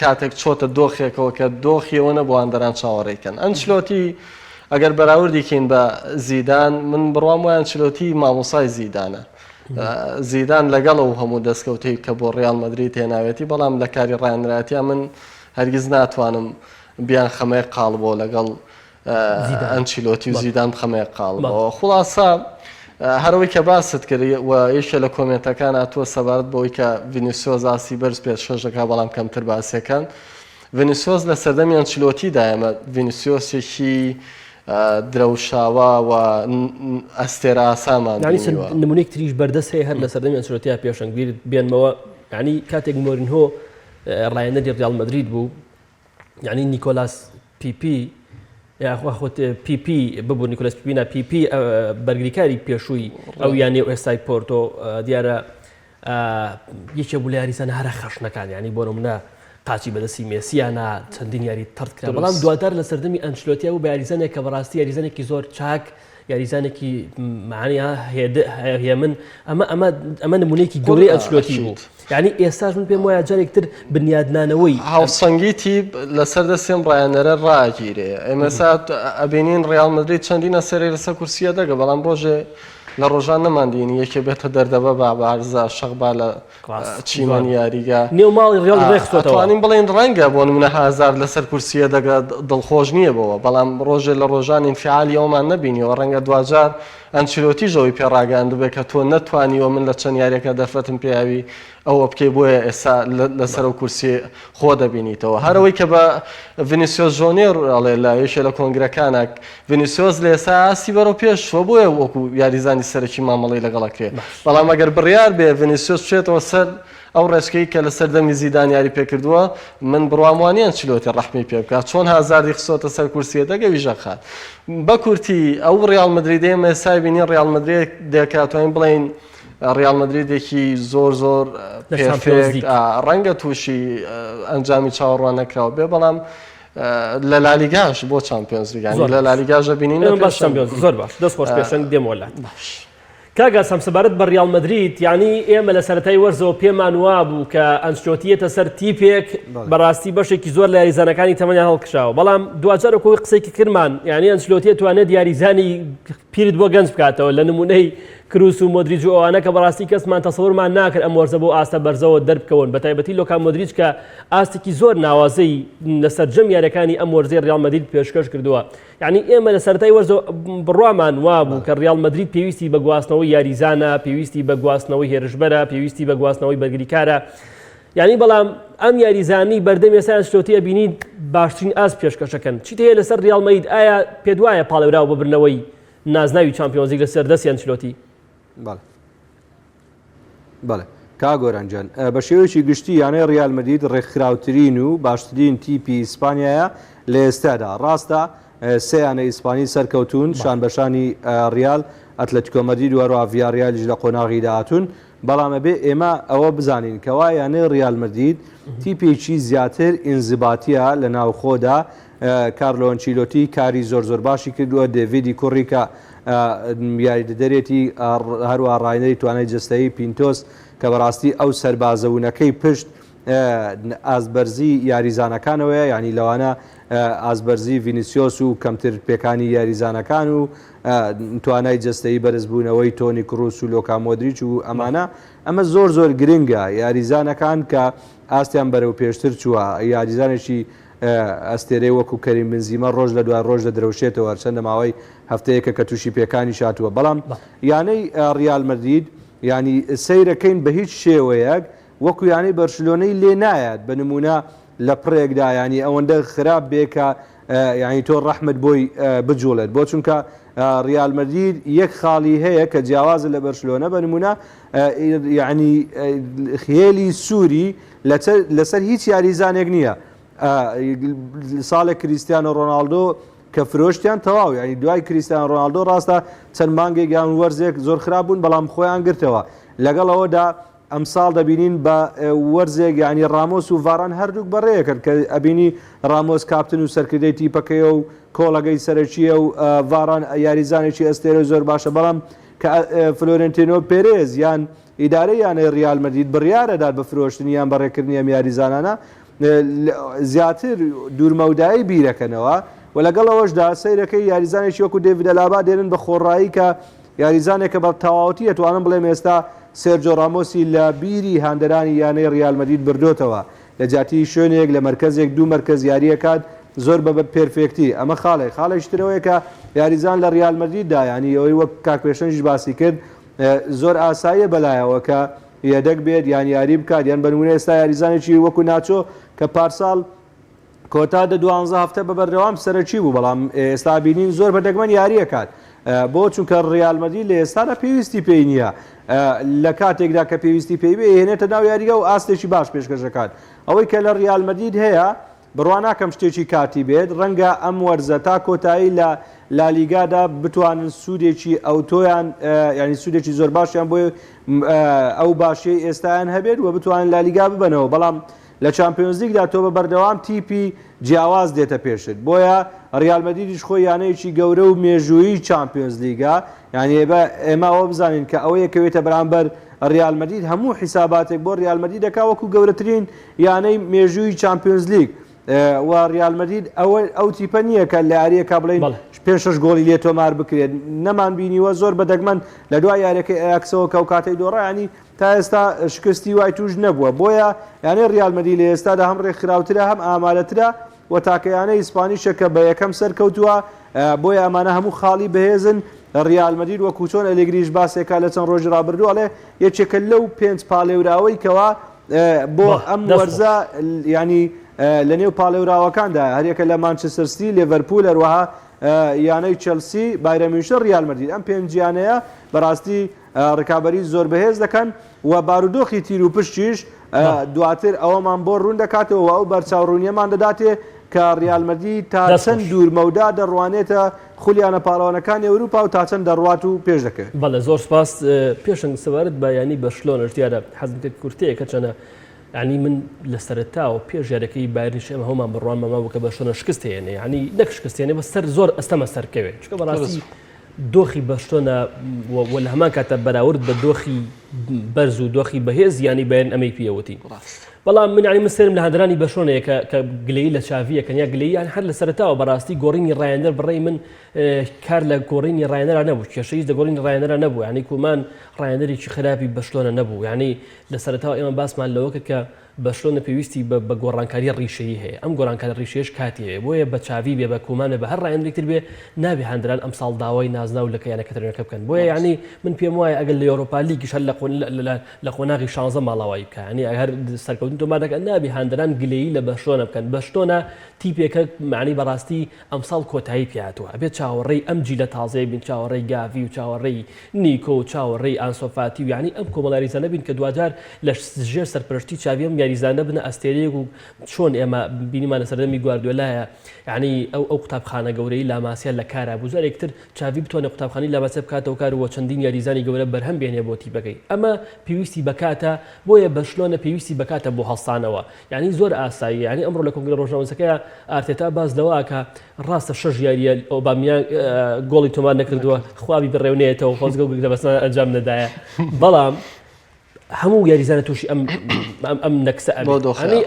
کاتێک چۆتە دۆخێکەوە کە دۆخیەوە نەبووان دەران چاوەڕێکن ئەنچلۆتی ئەگەر بەراوردیکەین بە زیدان من بڕوام وایە ئەنچلۆتی مامۆسای زیدانە زیدان لەگەڵ ئەو هەموو دەستکەوتەی کە بۆ ڕیال مەدرید هێناوێتی بەڵام لە کاری ڕایەنرایەتیە من هەرگیز ناتوانم بیان خەمەی قاڵ بۆ لەگەڵ ئەنچلۆتی و زیدان خەمەی قاڵەوە خلاصە هەرەوەی کە باست کردی و یەکێ لە کۆمنتەکان هاتووە سەبارەت بەوەی کە ڤینیسیۆس ئاسی بەرز پێشکەشەکە بەڵام کەمتر باسیەکان ڤینیسیۆس لە سەردەمی ئەنچلۆتیدا ئێمە ڤینیسیۆسێکی درەوشاوە و ئەستێرە ئاسامان نمونێک تریش بەردەست هەیە هەر لە سەردەمی ئەنچلۆتیا پێشەنگبیر بێنمەوە ینی کاتێک مۆرینهۆ ڕایەنەری ڕیال مەدرید بوو ینی نیکۆلاس پیپی یاخۆت پیپی ببوو نیکۆلاس پیپینا پیپی بەرگریکاری پێشووی ئەو یانێ ئێستای پۆرتۆ دیارە یەکێ بوو لە یاریزانە هەرە خەشنەکان ینی بۆ نمونە قاچی بەدەستی مێسییانە چەندین یاری تەرد کرا بەڵام دواتر لە سەردەمی ئەنچلۆتیا و بە یاریزانێک کە بەڕاستی یاریزانێکی زۆر چاک یاریزانێکی معنیە هەیە من ئەمە نمونەیەکی گەورەی ئەنچلۆتی بوو یعنی ئێستاش من پێم وایە جارێکتر بنیادنانەوەی هاوسەنگیتی لەسەر دەستێن ڕایەنەرە ڕاگیرێ ئێمە سات ئەبینین ڕیال مەدرید چەندینە سەرێ لەسەر کورسیە دەگە بەڵام ڕۆژێ لە ڕۆژان نەماندین یەکێ بێتە دەردەبە بابارزە شەخبا لە چیمەنی یاریگا نێو ماڵی ڕێڵ ڕێخستوانین بڵێن ڕەنگە بۆ نمونە هازار لەسەر کورسیە دەگە دڵخۆش نییە بەوە بەڵام ڕۆژێ لە ڕۆژان ئینفعالی ئەومان نەبینیەوە ڕەنگە دوجار ئەنچلۆتی ژەوەی پێڕاگەاند بێت کە تۆ نەتوانیوە من لە چەند یاریەکە دەفەتم پێیاوی ئەوە بکەی بۆیە ئێستا لەسەر و کورسی خۆ دەبینیتەوە هەرەوەی کە بە ڤینیسیۆس ژۆنێر ئەڵێ لە یەکێ لە کۆنگرەکانە ڤینیسیۆس لە ئێستا ئاسی بەرەو پێشوە بۆیە وەکو یاریزانی سەرەکی مامەڵەی لەگەڵەکرێت بەڵام ئەگەر بڕیار بێ ڤینیسیۆس بچێتەوە سەر ئەو ڕێچکەی کە لە سەردەمی زیدان یاری پێکردووە من بڕوام وانە ئەنچلۆتی ڕەحمی پێ بکات چۆن هازاری خسۆتە سەر کورسیە دەگە ویژەخات بە کورتی ئەو ڕیال مەدریدی ئێمە ئێستا بینین ڕیال مەدرید دەکاتوانین بڵێن ڕیال مەدریدێکی زۆر پێفێک ڕەنگە تووشی ئەنجامی چاوەڕوان نەکراوە بێ بەڵام لە لالیگاش بۆ چامپیۆنز لیگانی لە لالیگاژە بینین زۆر باش دەست خۆش پێشەنگ دێمەوەلات کاگا سەمسەبارەت بە ڕیال مەدرید یعنی ئێمە لە سەرەتای وەرزەوە پێمان وا بوو کە ئەنچلۆتیەتە سەر تیپێک بەڕاستی بەشێکی زۆر لە یاریزانەکانی تەمەنیان هەڵکشاوە بەڵام دوجارە کۆی قسەیکی کردمان یعنی ئەنچلۆتیە توانێت یاریزانی پیرت بۆ گەنج بکاتەوە لە نمونەی کروس و مۆدریج و ئەوانە کە بەڕاستی کەسمان تەسەوورمان ناکرد ئەم وەرزە بۆ ئاستە بەرزەوە دەربکەون بە تایبەتی لۆکا مۆدریج کە ئاستێکی زۆر ناوازەی لەسەر جەم یاریەکانی ئەم وەرزەی ڕیال مەدرید پێشکەش کردووە یعنی ئێمە لە سەرەتای وەرزەوە بڕوامان وا بوو کە ڕیال مەدرید پێویستی بە گواستنەوەی یاریزانە پێویستی بە گواستنەوەی هێرشبەرە پێویستی بە گواستنەوەی بەرگریکارە یعنی بەڵام ئەم یاریزانی بەردەم ئێستا ئەنچلۆتیە بینید باشترین ئاست پێشکەشەکەن چیت هەیە لەسەر ڕیال مەدرید ئایا پێت وایە پاڵێراو ببرنەوەی نازناوی چامپیۆنز لیگ لەسەر دەستی ئەنچلۆتی بەڵێ کاگۆرانجان بە شێوەیەکی گشتی یانەی ڕیال مەدرید ڕێکخراوترین و باشترین تیپی ئیسپانیایە لە ئێستادا ڕاستە سێیانە ئیسپانی سەرکەوتون شان بەشانی ڕیال ئەتلەتیکۆ مەدرید و هەروە ڤیاریالیش لە قۆناغیدا هاتوون بەڵامە بێ ئێمە ئەوە بزانین کەوا یانەی ڕیال مەدرید تیپێکی زیاتر ئینزیباتیە لە ناوخۆدا کارلۆ ئەنچیلۆتی کاری زۆر باشی کردووە دێڤیدی کوڕیکە یاریدەدەرێتی هەروە ڕاینەری توانای جستایی پینتۆس کە بەڕاستی ئەو سەربازەونەکەی پشت ئازبەرزی یاریزانەکانەوەیە ینی لەوانە ئازبەرزی ڤینیسیۆس و کەمتر پێکانی یاریزانەکان و توانای جستایی بەرزبوونەوەی تۆنی کروس و لۆکا مۆدریچ و ئەمە زۆر گرنگە یاریزانەکان کە ئاستیان بەرەو پێشتر چووە یاریزانێکی ئەستێرەی وەکو کەریم بنزیمە ڕۆژ لە دوای ڕۆژ دەدرەوشێتەوە چەندە ماوەی هەفتەیەکە کە تووشی پێکانی شاتووە بەڵام یانەی ڕیال مەدرید ینی سەیرەکەین بە هیچ شێوەیەک وەکو یانەی بەرشلۆنەی لێ نایەت بە نمونە لە پڕێکدا ینی ئەوەندە خراپ بێکە یعنی تۆ ڕەحمت بۆی بجوڵێت بۆ چونکە ریال مەدرید یەک خاڵی هەیە کە جیاوازە لە بەرشلۆنە بە نمونە یعنی خێلی سووری لەسەر هیچ یاریزانێک نییە ساڵێک کریستیانۆ ڕۆناڵدۆ کە فرۆشتیان تەواو ینی دوای کریستیان ڕۆناڵدۆ ڕاستە چەند مانگێک یان وەرزێک زۆر خراپ بوون بەڵام خۆیان گرتەوە لەگەڵ ئەوەدا ئەمساڵ دەبینین بە وەرزێک ینی ڕامۆس و ڤاران هەردووک بەڕێەکەن کە ئەبینی ڕامۆس کاپتن و سەرکردەی تیپەکەیە و کۆڵەگەی سەرەکیە و ڤاران یاریزانێکی ئەستێرە زۆر باشە بەڵام کە فلۆرنتینۆ پێرێز یان ئیدارەی یانەی ریال مەدرید بڕیارەدات بە فرۆشتنی یان بەڕێکردنی ئەم یاریزانانە زیاتر دوورمەودایی بیرەکەنەوە و لەگەڵ ئەوەشدا سەیرەکەی یاریزانێکی وەکو دێڤید ئەلابا دێنن بە خۆڕایی کە یاریزانێکە بە تەواوەتی ئەتوانم بڵێم ئێستا سێرجۆ ڕامۆسی لە بیری هاندەرانی یانەی ریال مەدرید بردوتەوە لە جاتی شوێنێک لە مرکزێک دوو مرکز یاریەکات زۆر بە پێرفێکتی ئەمە خاڵێکترەوەی کە یاریزان لە ریال مەدریددا ینی ئەوەی وەک کاکپێشەنجی باسی کرد زۆر ئاساییە بەلایەوە کە یەدەک بێت یان یاری بکات یان بەنمونە ئێستا یاریزانێکی وەکو ناچۆ کە پارساڵ کۆتا دە 12 هەفتە بەبەردەوام سەرەکی بوو بەڵام ئێستا بینین زۆر بەدەگمەن یاریەکات بۆ چونکە ڕیال مەدرید لە ئێستادا پێویستی پێی نییە لە کاتێکدا کە پێویستی پێی بێ هێنێتە ناو یاریگە و ئاستێکی باش پێشکەشەکات ئەوەی کە لە ریال مەدرید هەیە بڕوا ناکەم شتێکی کاتی بێت ڕەنگە ئەم وەرزە تا کۆتایی لە لالیگادا بتوانن سوودێکی ئەوتۆیان ینی سوودێکی زۆر باشیان بۆ ئەو باشەی ئێستایان هەبێت و بتوانن لالیگا ببنەوە بەڵام لە چامپیۆنز لیگدا تۆ بە بەردەوام تیپی جیاواز دێتە پێشت بۆیە ریال مەدریدیش خۆی یانەیەکی گەورە و مێژوویی چامپیۆنز لیگا یعنی ئێمە ئەوە بزانین کە ئەوە یەکەوێتە بەرامبەر ریال مەدرید هەموو حیساباتێک بۆ ریال مەدرید دەکا وەکو گەورەترین یانەی مێژووی چامپیۆنز لیگ و ریال مەدرید ئەو تیپە نییە کە لە یاریەکە بڵێن 5-6 گۆڵی لێ تۆمار بکرێت نەمان بینیوە زۆر بەدەگمەن لە دوای یاریەکەی ئەیاکسەوە کە و کاتەی دۆڕایانی تا ئێستا شکستی وای توش نەبووە بۆیە یانەی ریال مەدرید لە ئێستادا هەم ڕێکخراوترە هەم ئامادەترە و تاکەیانەی ئیسپانیشە کە بە یەکەم سەرکەوتووە بۆیە ئەمانە هەموو خاڵی بەهێزن ریال مەدرید وەکو چۆن ئەلێگریش باسێکا لە چەند ڕۆژی ڕابردووە ئەڵێ یەکێکە لەو 5 پاڵێوراوەی کەوا بۆ ئەم وەرزە ینی لە نێو پاڵێوراوەکاندا هەرێکە لە مانچستەر سیتی لیڤەرپول هەروەها یانەی چەلسی بایرەمیونشە ریال مەدرید ئەم پێنجیانەیە بەڕاستی ڕکابەری زۆر بەهێز دەکەن و بارودۆخی تیر و پشتیش دواتر ئەوەمان بۆ ڕوون دەکاتەوە ئەو بەرچاوڕوونیەمان دەداتێ کە ریال مەدرید تا چەند دوورمەودا دەڕوانێتە خولیانە پاڵەوانەکانی ئەوروپا و تا چەند دەڕوات و پێش دەکەوێت. بەڵێ زۆر سپاس پێشنگ سەوارت بە ینی بەرشلۆنە دیارە حەزم کرد کورتەیە کە چەنە ینی من لە سەرەتاوە پێش یاریەکەی بایرنیش ئەمە هەومان بڕوان مەما بکە بەرشلۆنە شکستێنێ ینی نەک شکستێنێ بە سەر زۆر ئەستەمە سەرکەوێت چکە بەڕاستی دۆخی بەرشلۆنە لە هەمان کاتە بەراورد بە دۆخی بەرز و دۆخی بەهێز ینی بایرن ئەمەی پێوەتی بەڵام من ینی من سێرم لە هەندرانی بەرشلۆنەیە کە گلەیی لە چاڤیە کەنیا گلەیی یان هەر لە سەرەتاوە بەڕاستی گۆڕینی ڕایەندەر بڕێی من کار لە گۆڕینی ڕایەندەرا نەبوو کێشەیش دە گۆڕینی ڕایەندەرا نەبوو ینی کومان ڕایەندەرێکی خراپی بەرشلۆنە نەبوو ینی لە سەرەتاوە ئێمە باسمان لەوەکە کە بەرشلۆنە پێویستی بە گۆڕانکاری ڕیشەیی هەیە ئەم گۆڕانکاری ڕیشەیەش کاتی هەیە بۆیە بە چاوی بێ بە کومانە بە هەر ڕایەندێکتر بێ نابێ هەندران ئەم ساڵ داوای نازنا و لە کەیانەکەتەرەکە بکەن بۆیە ینی من پێم وایە ئەگەر لە ئەوروپا لیگیش هەر لە قۆناغی 16 ماڵاوایی بکە ینی هەر سەرکەوتن تۆمار دەکەن نابێ هەندران گلەیی لە بەرشلۆنە بکەن بەرشلۆنە تیپێکە معنی بەڕاستی ئەمساڵ کۆتایی پێهاتووە ئەبێت چاوەڕێی ئەم جیلە تازەیە بین چاوەڕێی گاڤی و چاوەڕێی نیکۆ و چاوەڕێی ئانسۆفاتی و یعنی ئەم کۆمەڵ یاریزانە بین کە دوجار لە ژێر سەرپەرشتی چاوی ئەم یاریزانە بنە ئەستێرەیەک و چۆن ئێمە بینیمان لە سەردەمی گواردیۆلایە یعنی ئەو قوتابخانە گەورەی لاماسیا لە کارە بوو زارێکتر چاوی بتوانێت قوتابخانەی لاماسیا بکاتەوە کار و چەندین یاریزانی گەورە بەرهەم بێنێ بۆ تیپەکەی ئەمە پێویستی بکاتە بۆیە بەرشلۆنە پێویستی بکاتە بۆ هەڵسانەوە یعنی زۆر ئاسایی یعنی ئەمڕۆ لە کۆنگرە ڕۆژنامەسەکەیە ئارتێتا باز لەوە کە ڕاستە 6 یاریە ئۆبامیان گۆڵی تۆمار نەکردووە خوابی بڕێونێتەوە خۆزگە و گرەبەستان ئەنجام نەدایە بەڵام هەموو یاریزانە تووشی ئەم نەکسە ئەنی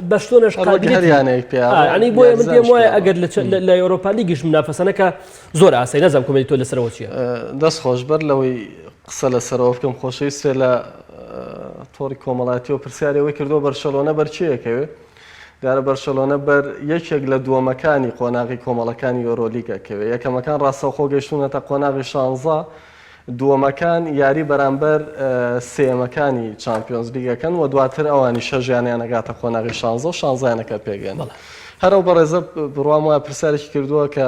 بەرشلۆنەش ینی بۆیە من پێم وایە ئەگەر لە ئەوروپا لیگیش منافەسەنەکە زۆر ئاسایی نەزانم کۆمەڵی تۆ لەسەرەوە چییە دەست خۆش بەر لەوەی قسە لەسەرەوە بکەم خۆشەویستێ لە تۆڕی کۆمەڵایەتی و پرسیارەوەی کردووە بەرشلۆنە بەرچیەکەوێت دیارە بەرشلۆنە بەر یەکێک لە دووەمەکانی قۆناغی کۆمەڵەکانی یۆرۆلیگەکەوێت یەکەمەکان ڕاستەوخۆ گەیشتونەتە قۆناغی 16 دووەمەکان یاری بەرامبەر سێمەکانی چامپیۆنز لیگەکەن و دواتر ئەوانی شەژیانیان نەگاتە قۆناغی 16 و 16یانەکە پێگەن هەرەو بەڕێزە بڕوام وایە پرسیارێکی کردووە کە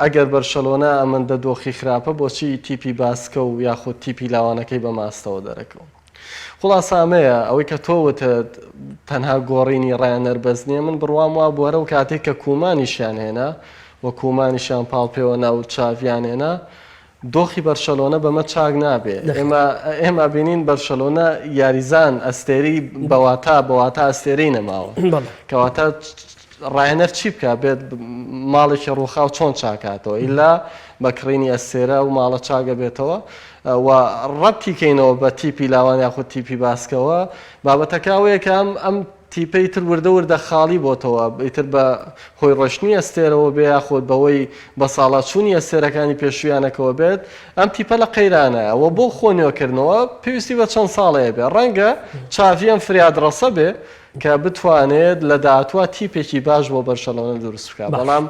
ئەگەر بەرشلۆنە ئەمەندە دۆخی خراپە بۆچی تیپی باسکە و یاخود تیپی لاوانەکەی بە ماستەوە دەرەکەوە خلاصامەیە ئەوەی کە تۆوتە تەنها گۆڕینی ڕایەنەر بەس نییە من بڕوام وا بووەرە و کاتێک کە کومانیشیان هێنا و کومانیشیان پاڵ پێوە ناو چاویان هێنا دۆخی بەرشەلۆنە بەمە چاک نابێ ئێمە بینین بەرشەلۆنە یاریزان ئەستێری بەواتە ئەستێرەی نەماوە کەواتە ڕاهێنەر چی بکە بێت ماڵێکی ڕووخاو چۆن چاکاتەوە ئیلا بەکڕینی ئەستێرە و ماڵە چاگە بێتەوە و ڕەتی کەینەوە بە تیپی لاوان یاخود تیپی باسکەوە بابەتەکاوەیە کە ئەم تیپەی تر وردە خاڵی بۆتەوە ئیتر بە خۆی ڕۆشنی ئەستێرەوە بێ یاخود بەوەی بە ساڵاتچوونی ئەستێرەکانی پێشویانەکەەوە بێت ئەم تیپە لە قەیرانە ئەوە بۆ خۆنیۆکردنەوە پێویستی بە چەند ساڵەیە بێ ڕەنگە چاڤیان فریادڕەسە بێ کە بتوانێت لە داهاتوە تیپێکی باش بۆ بەرشەلۆنە دروست بکە بەڵام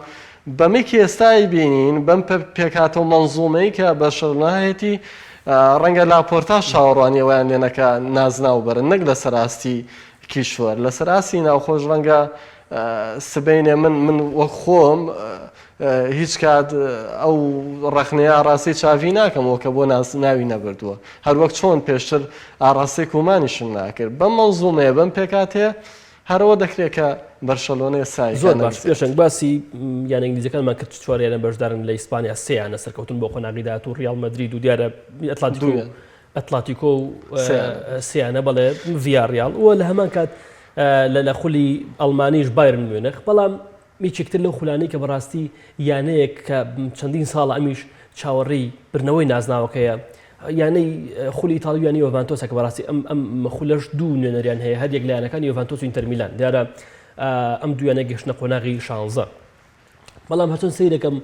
بەمێکی ئێستای بینین بەم پێکاتەوە مەنزومەی کە بەرشەلۆنە هەیەی ڕەنگە لاپۆرتا شاوەڕوانیەوەیان لێنەکە نازناو بەرن نەک لە سەراستی کیشوەر لە سەراسی ناوخۆش ڕەنگە سبینێ من وەک خۆم هیچ کات ئەو ڕەخنەیە ئاڕاستی چاوی ناکەمەوە کە بۆ ناوی نەبردووە هەروەک چۆن پێشتر ئاڕاستی کومانیشم ناکرد بەم مەنزومەیە بەم پێکاتەیە هەرەوە دەکرێت کە بەرشەلۆنەیە سای زۆر باش پێشنگ باسی یان ئینگلیزیەکانمان کرد چوارێنە بەشدارن لە ئیسپانیا سێیانە سەرکەوتن بۆ قۆناغیدات و ریال مەدرید و دیارە ئەتلاتیکۆ و سیانە بەڵێ ڤیاریال وە لە هەمان کات لە خولی ئەڵمانیش بایرن میونخ بەڵام میچێکتر لەو خولانەی کە بەڕاستی یانەیەک کە چەندین ساڵە ئەمیش چاوەڕێی برنەوەی نازناوەکەیە یانەی خولی ئیتاڵیانی یۆڤانتۆسە کە بەڕاستی ئەم خولەش دوو نوێنەریان هەیە هەر یەک لە یانەکانی یۆڤانتۆس و ئینتەر میلان دیارە ئەم دویانە گەشتنە قۆناغی 16 بەڵام هەچۆن سەیر دەکەم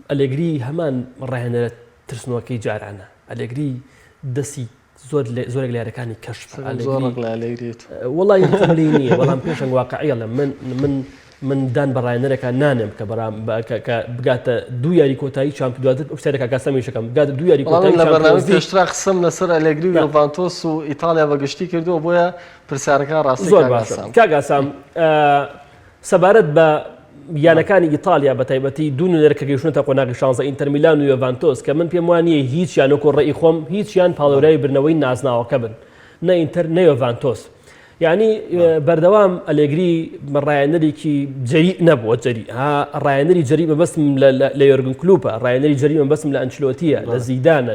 ئەلێگری هەمان ڕاهێنەرە ترسنەوەکەی جارانە ئەلێگری دەستی زۆرێک لە یارەکانی کەشف وەڵی نییە بەڵام پێشنگ واقعیە لە من دان بە ڕاهێنەرێکە نانێم کە بگاتە دوو یاری کۆتایی چامپیۆن دواتر ئوفسەرێکە کاسەمیشەکەم بگاتە دوو یاری کۆتایی لە بەرنامەی پێشترا قسەم لەسەر ئەلێگری و یۆڤانتۆس و ئیتالیا بەگشتی کردووە بۆیە پرسیارەکە ڕاستی زۆر باشە کاگاسام سەبارەت بە یانەکانی ئیتالیا بە تایبەتی دوو نوێنەرە کە گەیشتونەتە قۆناغی 16 ئینتەر میلان و یۆڤانتۆس کە من پێم وانییە هیچیان وەکو ڕێی خۆم هیچیان پاڵەورای برنەوەی نازناوەکە بن نە ئینتەر نە یۆڤانتۆس یعنی بەردەوام ئەلێگری ڕایەنەرێکی جەری نەبووە جەری ڕایەنەری جەری مەبەستم لە یۆرگن کلوپە ڕایەنەری جەری مەبەستم لە ئەنچلۆتیە لە زیدانە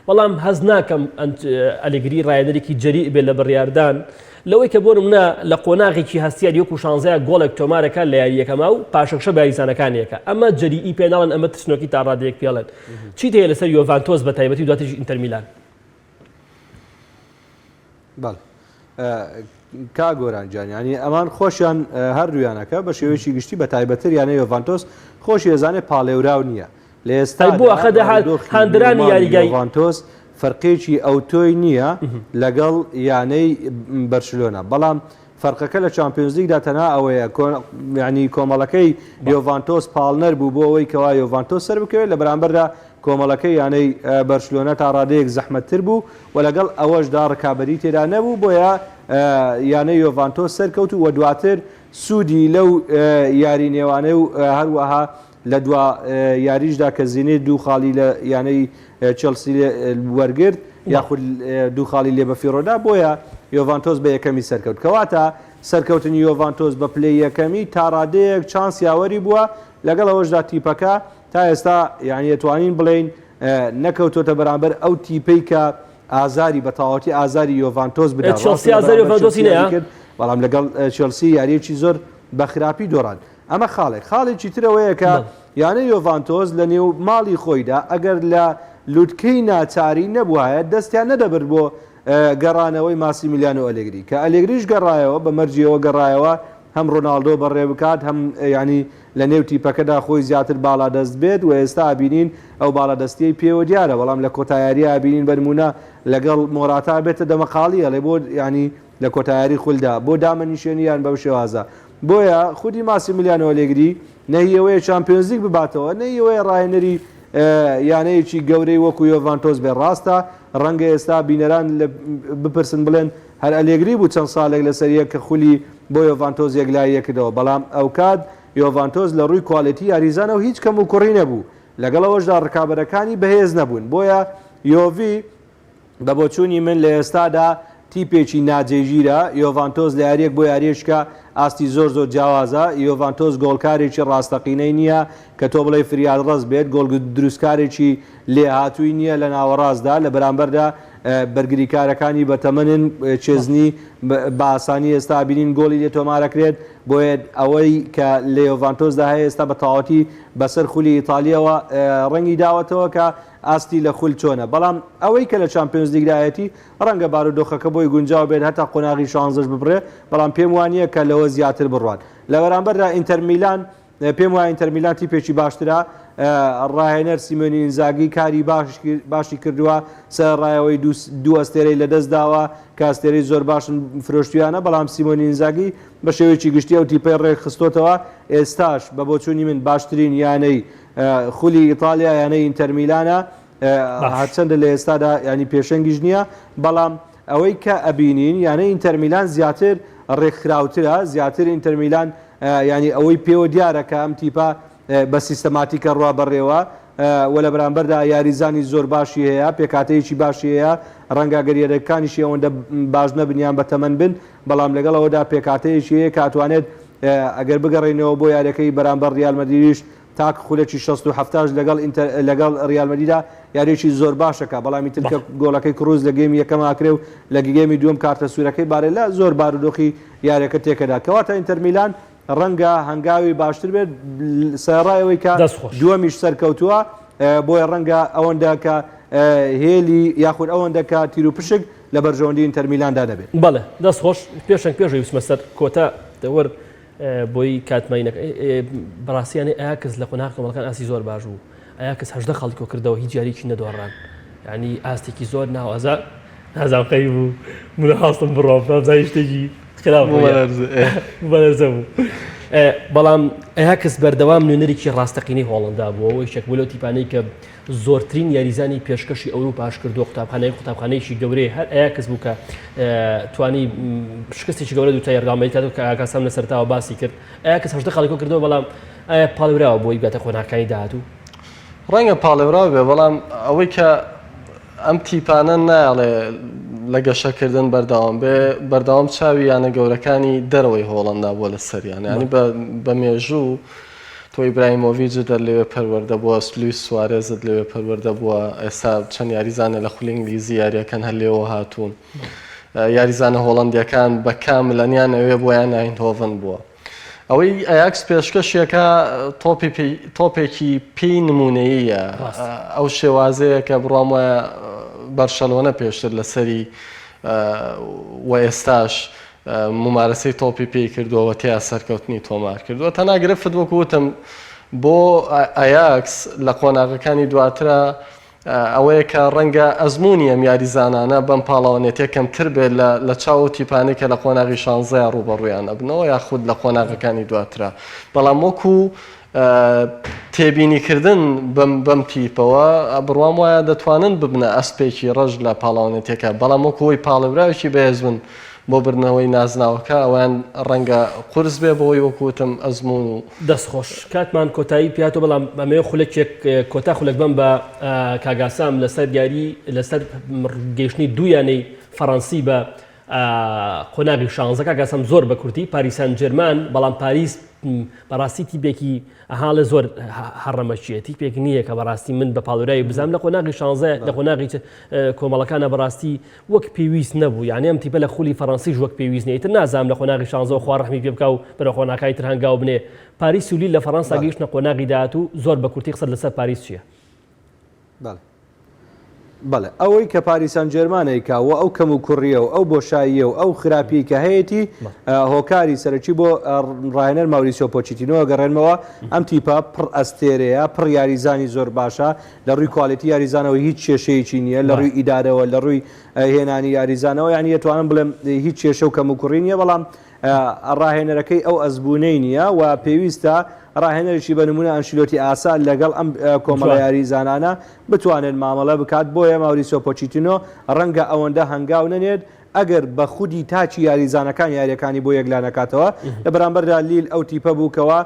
بەڵام هەز ناکەم ئەلێگری ڕایەنەرێکی جەری بێت لە بڕیاردان لەوەی کە بۆ نمونە لە قۆناغێکی هەستیار یەک و 16 گۆڵێک تۆمارەکە لە یاریەکەما و پاشەکشە بایزانەکانیەکە ئەمە جەریئی پێناڵن ئەمە تشنۆکی تا ڕادەیەک پێڵێن چیت هەیە لەسەر یۆڤانتۆس بە تایبەتی دواتیش ئینتەر میلان کا گۆرانجان ینی ئەمان خۆشیان هەردوویانەکە بە شێوەیەکی گشتی بە تایبەتر یانە یۆڤانتۆس خۆشی ێزانێ پاڵێوراو نییە لە ئێستا بۆ هاندرانی یاریگای یۆڤانتۆس فەرقێکی ئەوتۆی نییە لەگەڵ یانەی بەرشلۆنە بەڵام فەرقەکە لە چامپیۆنز لیگدا تەنها ئەوەیە ینی کۆمەڵەکەی یۆڤانتۆس پاڵنەر بوو بۆ ئەوەی کەوا یۆڤانتۆس سەر بکەوێت لە بەرامبەردا کۆمەڵەکەی یانەی بەرشلۆنە تا ڕادەیەک زەحمەتتر بوو و لەگەڵ ئەوەشدا ڕکابەری تێدا نەبوو بۆیە یانەی یۆڤانتۆس سەرکەوت و دواتر سوودی لەو یاری نێوانەی و هەروەها لە دوا یاریشدا کە زیینەی دوو خاڵی لە یانەی چلسی وەرگرت یاخود دوو خاڵی لێ بە فیڕۆدا بۆیە یۆڤانتۆس بە یەکەمی سەرکەوت کەواتە سەرکەوتنی یۆڤانتۆس بە پلەی یەکەمی تا ڕادەیەک چانس یاوەری بووە لەگەڵ ئەوەشدا تیپەکە تا ئێستا یعنی توانین بڵین نەکەوتۆتە بەرامبەر ئەو تیپەی کە ئازاری بە تاواتی ئازاری یۆڤانتۆس بدات بەڵام لەگەڵ چلسی یاریەکی زۆر بە خراپی دۆڕان ئەمە خاڵێکی ترەوەیە کە یانە یۆڤانتۆس لە نێو ماڵی خۆیدا ئەگەر لە لوتکەی ناچاری نەبووایە دەستیان نەدەبر بۆ گەڕانەوەی ماسیمیلیانۆ ئەلێگری کە ئەلێگریش گەڕایەوە بە مەرجیەوە گەڕایەوە هەم ڕۆناڵدۆ بەڕێ بکات هەم ینی لە نێو تیپەکەدا خۆی زیاتر باڵا دەست بێت و ئێستا ئابینین ئەو باڵادەستیی پێوە دیارە بەڵام لە کۆتایاری ئابینین بەرمونە لەگەڵ مۆراتا بێتە دەمەقاڵیە لێ بۆ ینی لە کۆتایاری خولدا بۆ دامەنیشێنیان بەو شێوازە بۆیە خودی ماسیمیلیانۆ ئەلێگری نەهیەوەی چامپیۆنز لیگ بباتەوە نەهیەوەی ڕاهێنەری یانەیەکی گەورەی وەکو یۆڤانتۆس بێ ڕاستە ڕەنگە ئێستا بینەران بپرسن بڵێن هەر ئەلێگری بوو چەند ساڵێک لەسەر یەک کە خولی بۆ یۆڤانتۆس یەکلایەکردەوە بەڵام ئەو کات یۆڤانتۆس لە ڕووی کواڵیتی یاریزانە و هیچ کەم و کوڕی نەبوو لەگەڵەوەشدا ڕکابەرەکانی بەهێز نەبوون بۆیە یۆڤی بە بۆچوونی من لە ئێستادا تیپێکی ناجێژیرە یۆڤانتۆس لە یاریەک بۆ یاریشکە ئاستی زۆر زۆر جیاوازە یۆڤانتۆس گۆڵکارێکی ڕاستەقینەی نییە کە تۆ بڵێ فریاد ڕست بێت گۆڵ دروستکارێکی لێ هاتووی نییە لە ناوەڕاستدا لە بەرامبەردا بەرگریکارەکانی بەتەمەنن چێزنی بە ئاسانی ئێستا بینین گۆڵی لێ تۆمارەکرێت بۆیە ئەوەی کە لە یۆڤانتۆسدا هەیە ئێستا بە تەواوەتی بەسەر خولی ئیتالیەوە ڕەنگی داوەتەوە کە ئاستی لە خول چۆنە بەڵام ئەوەی کە لە چامپیۆنز لیگایەتی ڕەنگە بارودۆخەکە بۆی گونجاو بێت هەتا قۆناغی شانزەش ببڕێ بەڵام پێم وانە کە لەوە زیاتر بڕوان لە بەرامبەردا ئینتەر میلان پێم وایە ئینتەر میلان تیپێکی باشترە ڕاهێنەر سیمۆنی ئینزاگی کاری باشی کردووە سەرڕایەوەی دوو ئەستێرەی لەدەست داوە کە ئەستێرەی زۆر باشن فرۆشتویانە بەڵام سیمۆنی ئینزاگی بە شێوەیەکی گشتی و تیپەی ڕێک خستۆتەوە ئێستاش بە بۆچوونی من باشترین یانەی خولی ئیتالیا یانەی ئینتەر میلانە هەرچەندە لە ئێستادا ینی پێشەنگیش نییە بەڵام ئەوەی کە ئەبینین یانەی ئینتەر میلان زیاتر ڕێکخراوترە زیاتر ئینتەر میلان ینی ئەوەی پێوە دیارەکە ئەم تیپە بە سیستەماتیکە ڕوا بەڕێوە وە لە بەرامبەردا یاریزانی زۆر باشی هەیە پێکاتەیەکی باشی هەیە ڕەنگە گەریەرەکانیشی ئەوەندە باش نەبنیان بە تەمەن بن بەڵام لەگەڵ ئەوەدا پێکاتەیەکی هەیە کاتوانێت ئەگەر بگەڕێنەوە بۆ یاریەکەی بەرامبەر ریال مەدریدیش تاک خولێکی 60 لەگەڵ ریال مەدریدا یاریێکی زۆر باشەکە بەڵامی ترکە گۆڵەکەی کروز لە گەیمی یەکەم ئاکرێ و لە گەیمی دووەم کارتە سوورەکەی بارێلا زۆر بارودۆخی یاریەکە تێکەدا کەواتە ئینتەر میلان ڕەنگە هەنگاوی باشتر بێت سەرڕایەوەی کە دووەمیش سەرکەوتووە بۆیە ڕەنگە ئەوەندە کە هێلی یاخود ئەوەندە کە تیر و پشک لە بەرژەوەندی ئینتەر میلاندا دەبێت بەڵێ دەست خۆش پێشنگ پێشەوەی وسمە سەر کۆتا دەوەر بۆی کاتماینەکە بەڕاستیانێ ئاکس لە قۆناغ کۆمەڵەکان ئاسی زۆر باش بوو ئاکس 18 خەڵکۆ کردەوە هیچ جارێکی نەدۆڕان ینی ئاستێکی زۆر ناوازە نازانقەی بوو منە هاستم بڕۆ زای شتێکی بەلەرزە بوو بەڵام ئاکس بەردەوام نوێنەرێکی ڕاستەقینەی هۆڵندا بووە ئەوەی شەک بۆ لەو تیپانەی کە زۆرترین یاریزانی پێشکەشی ئەوروپاش کردو قوتابخانەیەکی گەورەی هەر ئاکس بوو کە توانی شکستێکی گەورە دوو تا یەرگامەی کات و کە ئاکاسام لە سەرتاوە باسی کرد ئاکس هەژدە خەڵکۆ کردەوە بەڵام ئایا پاڵێراوە بۆی بێتە خۆناکانی داهاتوو ڕەنگە پاڵێراوە بێ بەڵام ئەوەی کە ئەم تیپانە نایڵێ لە گەشەکردن بەرداوام بێ بەرداوام چاوی یانە گەورەکانی دەرەوەی هۆڵندا بووە لە سەریان ینی بە مێژوو تۆ ئیبراهیمۆڤیچت لەوێ پەروەردە بووە لویس سوارێزت لەوێ پەروەردە بووە ئێستا چەند یاریزانە لە خولی ئینگلیزی یاریەکان هەر لێەوە هاتوون یاریزانە هۆڵندیەکان بە کاملەنیان ئەوێ بۆیان ئاینهۆڤن بووە ئەوەی ئایاکس پێشکەشیەکە تۆپێکی پێی نمونەیە ئەو شێوازەیە کە بڕام وایە بەرشەلۆنە پێشتر لەسەری و ئێستاش ممارەسەی تۆپی پێی کردووە تیا سەرکەوتنی تۆمار کردووە تەناگرفت وەکوتم بۆ ئایاکس لە قۆناغەکانی دواترە ئەوەیە کە ڕەنگە ئەزمموی ئەم یاریزانانە بەم پاڵاوانێت یەکەمتر بێت لە چاو تیپانی کە لە قۆناغی شانزەیە ڕوبەڕویانە بنەوە یاخود لە قۆناغەکانی دواترە بەڵام وەکو تێبینیکردن بەم تیپەوە بڕوام وایە دەتوانن ببنە ئەسپێکی ڕەش لە پاڵاوانێتێکە بەڵام وەکوەوەی پاڵێراوێکی بەهێزبن بۆ برنەوەی نازناوەکە ئەویان ڕەنگە قورس بێ بەوەی وەکوتم ئەزمون و دەستخۆش کاتمان کۆتایی پیاتۆ بەڵام ئەمەوە خولێکێک کۆتا خولێک بم بە کاگاسام لەسەر دیاری لەسەر گەیشتنی دوویانەی فەڕەنسی بە قۆناغی شانزە کاگاسام زۆر بە کورتی پاریسان جێرمان بەڵام پاریس بەڕاستی تیپێکی ئەهاڵە زۆر هەڕەمەچیە تیپێک نییە کە بەڕاستی من بە پاڵورایی بزانام لە قۆناغی شانزە لە قۆناغی کۆمەڵەکانە بەڕاستی وەک پێویست نەبوو یعنی ئەم تیپە لە خولی فەڕەنسیش وەک پێویست نیە ئیتر نازانم لە قۆناغی شانزەوە خوا ڕەحمی پێ بکە و بەرە قۆناغەکانی تر هەنگاو بنێ پاریس و لیل لە فەڕەنسا گەیشتنە قۆناغی داهاتوو زۆر بە کورتی قسە لەسەر پاریس چییە؟ بەڵێ ئەوەی کە پاریسان جێرمانەیکا و ئەو کەم و کوڕیە و ئەو بۆشاییە و ئەو خراپی کە هەیەی هۆکاری سەرەکی بۆ ڕاهێنەر ماوریسیۆ پۆچیتینۆ گەڕێنمەوە ئەم تیپە پڕ ئەستێرەیە پڕ یاریزانی زۆر باشە لە ڕووی کوالیتی یاریزانەوە هیچ کێشەیەکی نییە لە ڕووی ئیدارەوە لە ڕووی هێنانی یاریزانەوە یانی ئەتوانم بڵێم هیچ کێشە و کەم و کوڕی نییە بەڵام ڕاهێنەرەکەی ئەو ئەزبوونەی نییە و پێویستە ڕاهێنەرێکی بە نمونە ئەنشیلۆتی ئاسان لەگەڵ ئەم کۆمەڵە یاریزانانە بتوانێت مامەڵە بکات بۆیە ماوریسیۆ پۆچیتینۆ ڕەنگە ئەوەندە هەنگاو نەنێت ئەگەر بە خودی تاچی یاریزانەکان یاریەکانی بۆ یەکلانەکاتەوە لە بەرامبەردا لیل ئەو تیپە بووکەوە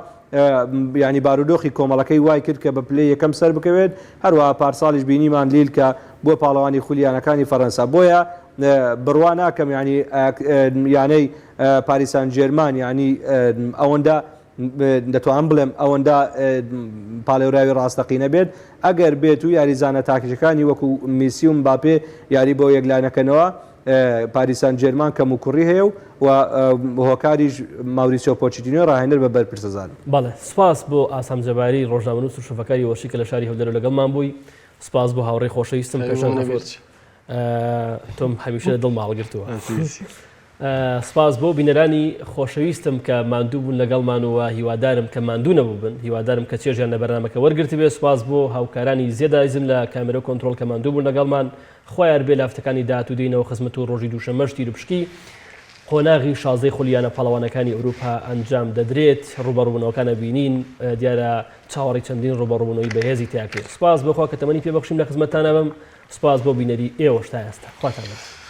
ینی بارودۆخی کۆمەڵەکەی وای کرد کە بە پلەی یەکەم سەر بکەوێت هەروەها پارساڵیش بینیمان لیل کە بۆ پاڵەوانی خولیانەکانی فەڕەنسا بۆیە بڕوا ناکەم ینی یانەی پاریسان جێرمان ینی ئەوەندە دەتوانم بڵێم ئەوەندە پاڵێوراوی ڕاستەقینە بێت ئەگەر بێت و یاریزانە تاکیەکانی وەکو میسی و مباپێ یاری بۆ یەکلانەکەنەوە پاریسان جێرمان کەم و کوڕی هەیە و هۆکاریش ماوریسیۆ پۆچیتینۆ ڕاهێنەر بە بەرپرسەزان. بەڵێ سپاس بۆ ئاسام جەباری ڕۆژنامەنووس و شوفەکاری وەشی کە لە شاری هەولێر لەگەڵمان بووی. سپاس بۆ هاوڕێی خۆشەویستم پێشان تۆم هەمیشە دڵ ماڵگرتووە. سپاس بۆ بینەرانی خۆشەویستم کە ماندوو بوون لەگەڵمان و هیوادارم کە ماندوو نەبوو بن، هیوادارم کە چێژیان لە بەرنامەکە وەرگرتی بێ. سپاس بۆ هاوکارانی زێدایزم لە کامێرە کۆنتڕۆڵ کە ماندوو بوون لەگەڵمان. خۆیان بێ لافتەکانی داهاتوودینەوە خزمەت و ڕۆژی دووشەمەشتی روپشکی قۆناغی شازەی خولیانە پاڵەوانەکانی ئەوروپا ئەنجام دەدرێت. ڕوبەڕووبوونەوەکانە بینین دیارە چاوەڕی چەندین ڕوبەڕووبوونەوەی بەهێزی تیاکرێت. سپاس بۆخوا کە تەمەنی پێبەخشیم لە خزمەتتانە بم. سپاس بۆ بینەری ئێوەش تا ئێستا. خواتان بەخێر.